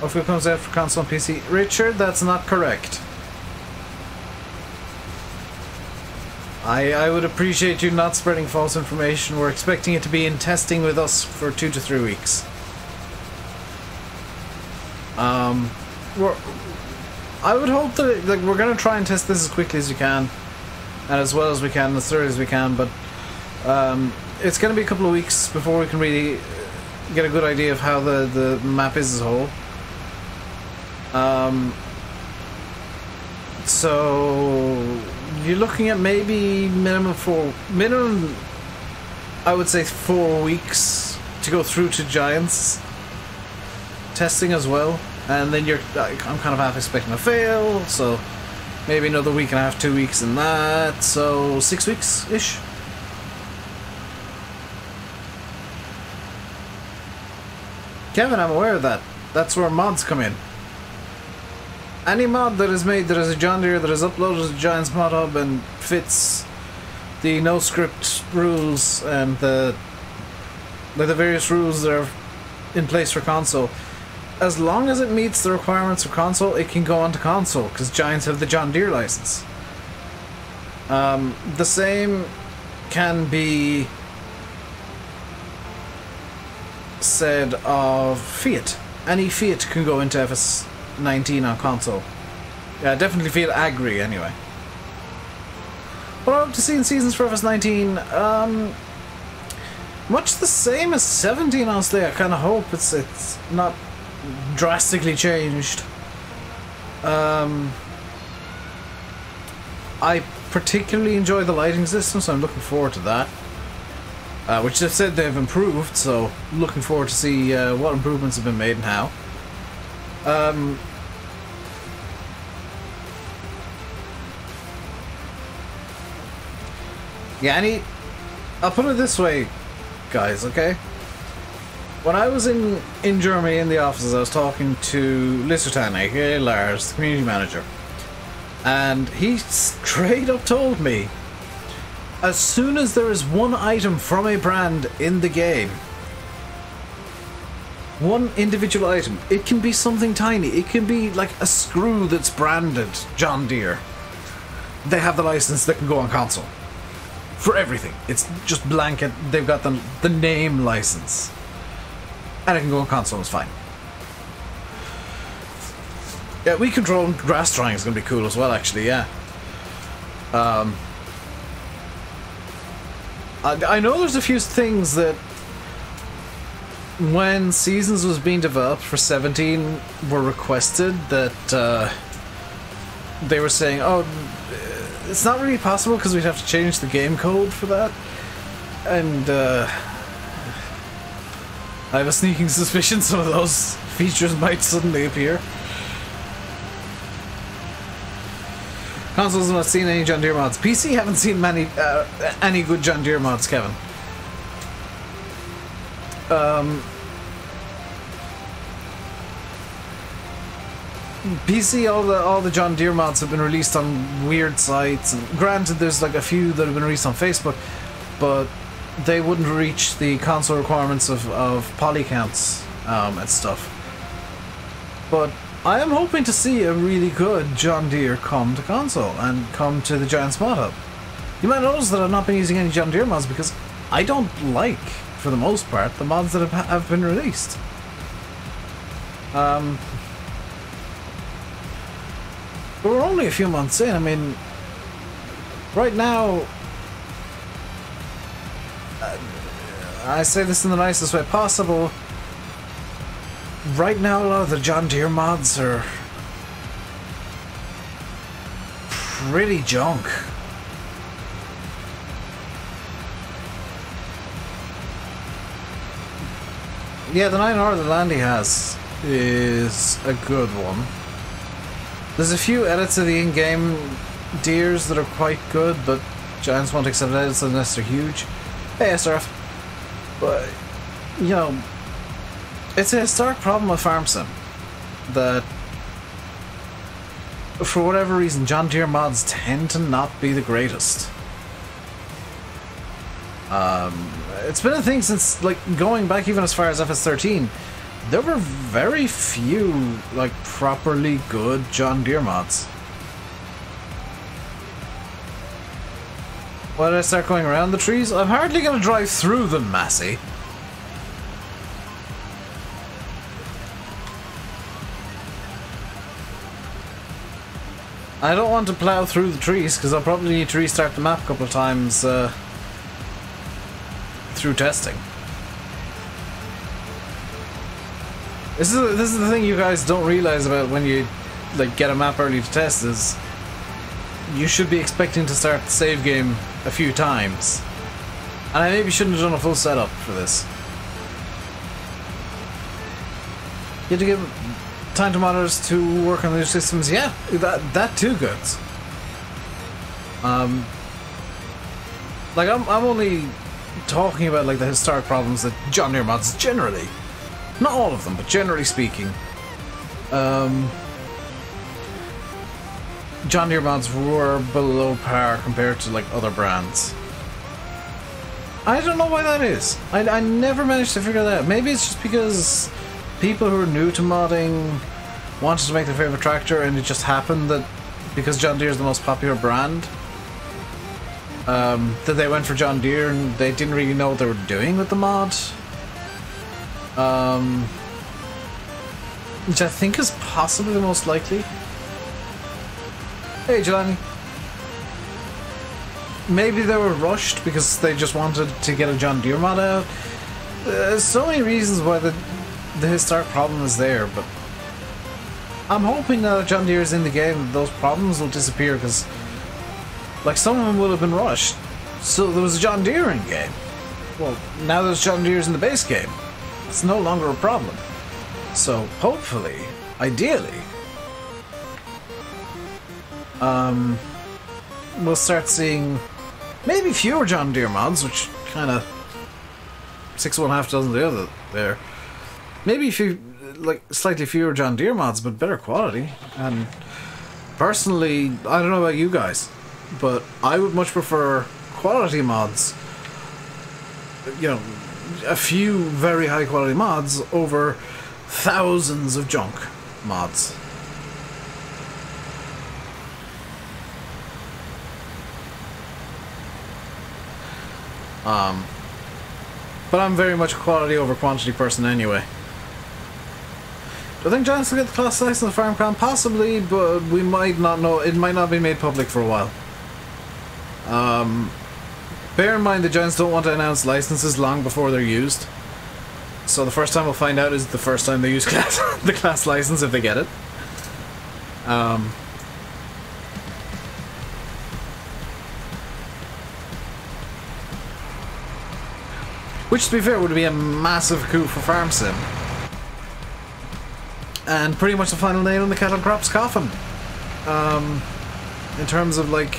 Oakfield comes out for console and PC. Richard, that's not correct. I would appreciate you not spreading false information. We're expecting it to be in testing with us for 2 to 3 weeks. I would hope that we're gonna try and test this as quickly as we can, and as well as we can, as thoroughly as we can. But it's gonna be a couple of weeks before we can really get a good idea of how the map is as a whole. So you're looking at maybe minimum I would say 4 weeks to go through to Giants testing as well, and then I'm kind of half expecting a fail, so maybe another week and a half, 2 weeks in that, so 6 weeks ish. Kevin, I'm aware of that. That's where mods come in. Any mod that is made that is a John Deere that is uploaded to Giants Mod Hub and fits the no script rules and the various rules that are in place for console, as long as it meets the requirements for console, it can go onto console because Giants have the John Deere license. The same can be said of Fiat. Any Fiat can go into FS19 on console. Yeah, I definitely feel angry anyway. What I hope to see in Seasons for FS19, much the same as 17, honestly. I kind of hope it's not drastically changed. I particularly enjoy the lighting system, so I'm looking forward to that. Which they've said they've improved, so looking forward to see what improvements have been made and how. Yeah, I'll put it this way, guys, okay? When I was in Germany in the offices, I was talking to Lissertan, aka Lars, the community manager. And he straight up told me, as soon as there is one item from a brand in the game, one individual item, it can be something tiny, it can be like a screw that's branded John Deere. They have the license that can go on console. For everything. It's just blanket, they've got the name license. And it can go on console, it's fine. Yeah, we control grass drying is going to be cool as well, actually, yeah. I know there's a few things that when Seasons was being developed for 17 were requested that they were saying, oh, it's not really possible because we'd have to change the game code for that. And I have a sneaking suspicion some of those features might suddenly appear. Consoles have not seen any John Deere mods. PC haven't seen any good John Deere mods, Kevin. PC, all the John Deere mods have been released on weird sites. And granted, there's like a few that have been released on Facebook, but they wouldn't reach the console requirements of poly counts and stuff. But I am hoping to see a really good John Deere come to console and come to the Giants mod hub. You might notice that I've not been using any John Deere mods because I don't like, for the most part, the mods that have been released. But we're only a few months in. I mean, right now, I say this in the nicest way possible, right now a lot of the John Deere mods are pretty junk. Yeah, the 9R that Landy has is a good one. There's a few edits of the in-game Deers that are quite good, but Giants won't accept edits unless they're huge. Hey, SRF. But, you know, it's a historic problem with Farm Sim that, for whatever reason, John Deere mods tend to not be the greatest. It's been a thing since, like, going back even as far as FS13. There were very few, like, properly good John Deere mods. Why did I start going around the trees? I'm hardly going to drive through them, Massey. I don't want to plow through the trees, because I'll probably need to restart the map a couple of times through testing. This is the thing you guys don't realize about when you like get a map early to test is you should be expecting to start the save game a few times. And I maybe shouldn't have done a full setup for this. You had to give time to modders to work on their systems. Yeah, that too good. Like I'm only talking about like the historic problems that John Deere mods generally. Not all of them, but generally speaking, John Deere mods were below par compared to like other brands. I don't know why that is. I never managed to figure that out. Maybe it's just because people who are new to modding wanted to make their favorite tractor, and it just happened that because John Deere is the most popular brand, that they went for John Deere and they didn't really know what they were doing with the mod. Which I think is possibly the most likely. Hey, Jelani. Maybe they were rushed because they just wanted to get a John Deere mod out. There's so many reasons why the historic problem is there, but I'm hoping that John Deere is in the game, those problems will disappear, because like some of them will have been rushed. So there was a John Deere in game. Well, now there's John Deere's in the base game. It's no longer a problem. So hopefully, ideally, we'll start seeing maybe fewer John Deere mods, which kind of 6 of one half dozen the other there. Maybe like slightly fewer John Deere mods, but better quality. And personally, I don't know about you guys, but I would much prefer quality mods. You know, a few very high quality mods over thousands of junk mods. But I'm very much a quality over quantity person anyway. Do I think Giants will get the class license of FarmCon? Possibly, but we might not know. It might not be made public for a while. Bear in mind the Giants don't want to announce licenses long before they're used. So the first time we'll find out is the first time they use the class license, if they get it. Which, to be fair, would be a massive coup for Farm Sim. And pretty much the final nail in the cattle crops coffin. In terms of, like,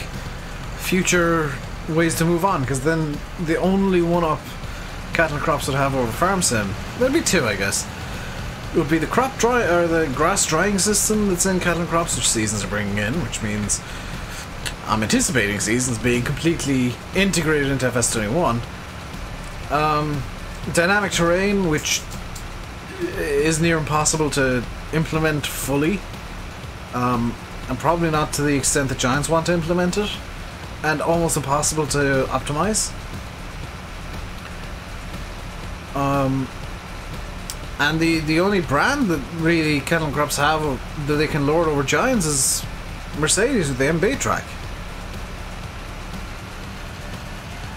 future ways to move on, because then the only one-up cattle crops would have over Farm Sim, there'd be two, I guess. It would be the the grass drying system that's in cattle crops, which Seasons are bringing in, which means I'm anticipating Seasons being completely integrated into FS21. Dynamic terrain, which is near impossible to implement fully, and probably not to the extent that Giants want to implement it, and almost impossible to optimize. And the only brand that really cattle crops have that they can lord over Giants is Mercedes with the MB track.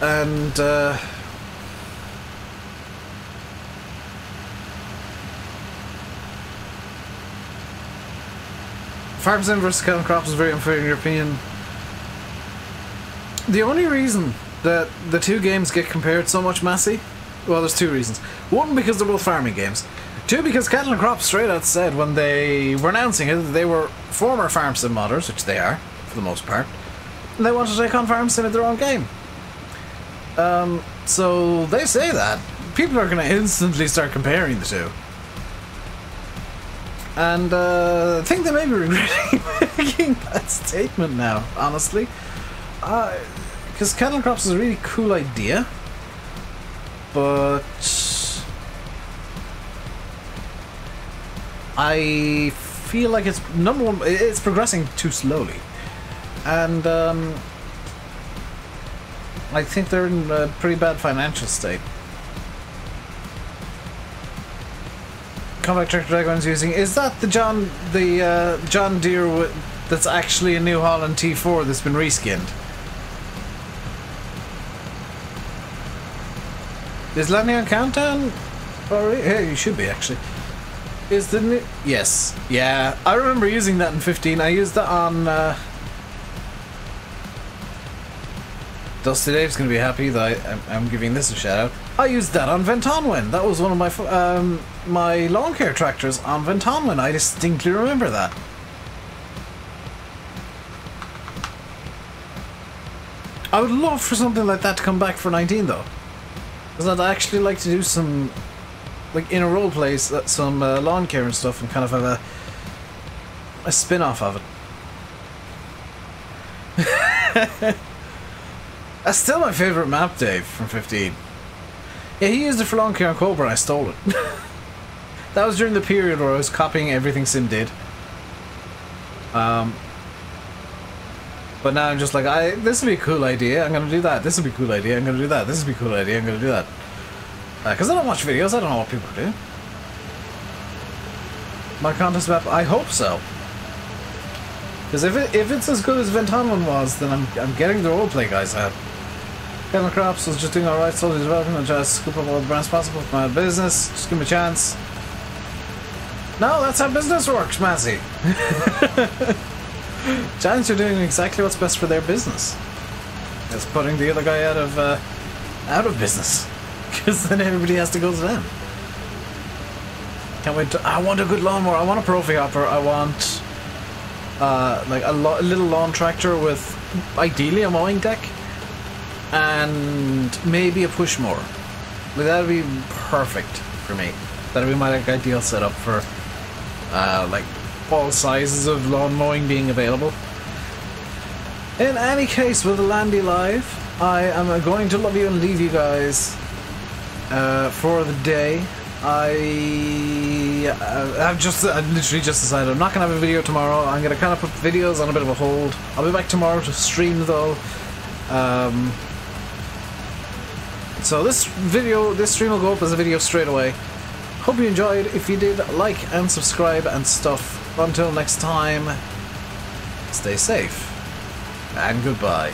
And Farm Sim vs. Cattle Crops is very unfair in your opinion. The only reason that the two games get compared so much, Massey, well, there's two reasons. One, because they're both farming games. Two, because Cattle and Crops straight out said when they were announcing it that they were former Farm Sim modders, which they are, for the most part, and they wanted to take on Farm Sim at their own game. So they say that. People are going to instantly start comparing the two. And I think they may be regretting making that statement now, honestly. Because Cattle and Crops is a really cool idea, but I feel like it's, number one, it's progressing too slowly. And I think they're in a pretty bad financial state. Compact Tractor Dragon's using, is that the John Deere that's actually a New Holland T4 that's been reskinned? Is landing on countdown? Oh, yeah, you should be actually. Is the new? Yes, yeah. I remember using that in 15. I used that on. Dusty Dave's gonna be happy that I'm giving this a shout out. I used that on Ventonwin. That was one of my my lawn care tractors on Ventonwin. I distinctly remember that. I would love for something like that to come back for 19 though, because I'd actually like to do some, like in a role play, some lawn care and stuff, and kind of have a spin-off of it. That's still my favourite map, Dave, from 15. Yeah, he used it for lawn care on Cobra and I stole it. That was during the period where I was copying everything Sim did. But now I'm just like, this would be a cool idea, I'm gonna do that. This would be a cool idea, I'm gonna do that. This would be a cool idea, I'm gonna do that. Because I don't watch videos, I don't know what people do. My contest map, I hope so. Because if it's as good as Ventonman was, then I'm getting the roleplay guys out. Kevin Crops was just doing alright, slowly developing, I'll try to scoop up all the brands possible for my business. Just give me a chance. No, that's how business works, Massey. Giants are doing exactly what's best for their business. It's putting the other guy out of business. Because then everybody has to go to them. Can't wait to... I want a good lawnmower. I want a Profi hopper. I want like a little lawn tractor with ideally a mowing deck and maybe a push mower. Like, that'd be perfect for me. That'd be my like ideal setup for like all sizes of lawn mowing being available. In any case, with the Landy Live, I am going to love you and leave you guys for the day. I've literally just decided I'm not gonna have a video tomorrow. I'm gonna kind of put videos on a bit of a hold. I'll be back tomorrow to stream though. So this stream will go up as a video straight away. Hope you enjoyed. If you did, like and subscribe and stuff. Until next time, stay safe and goodbye.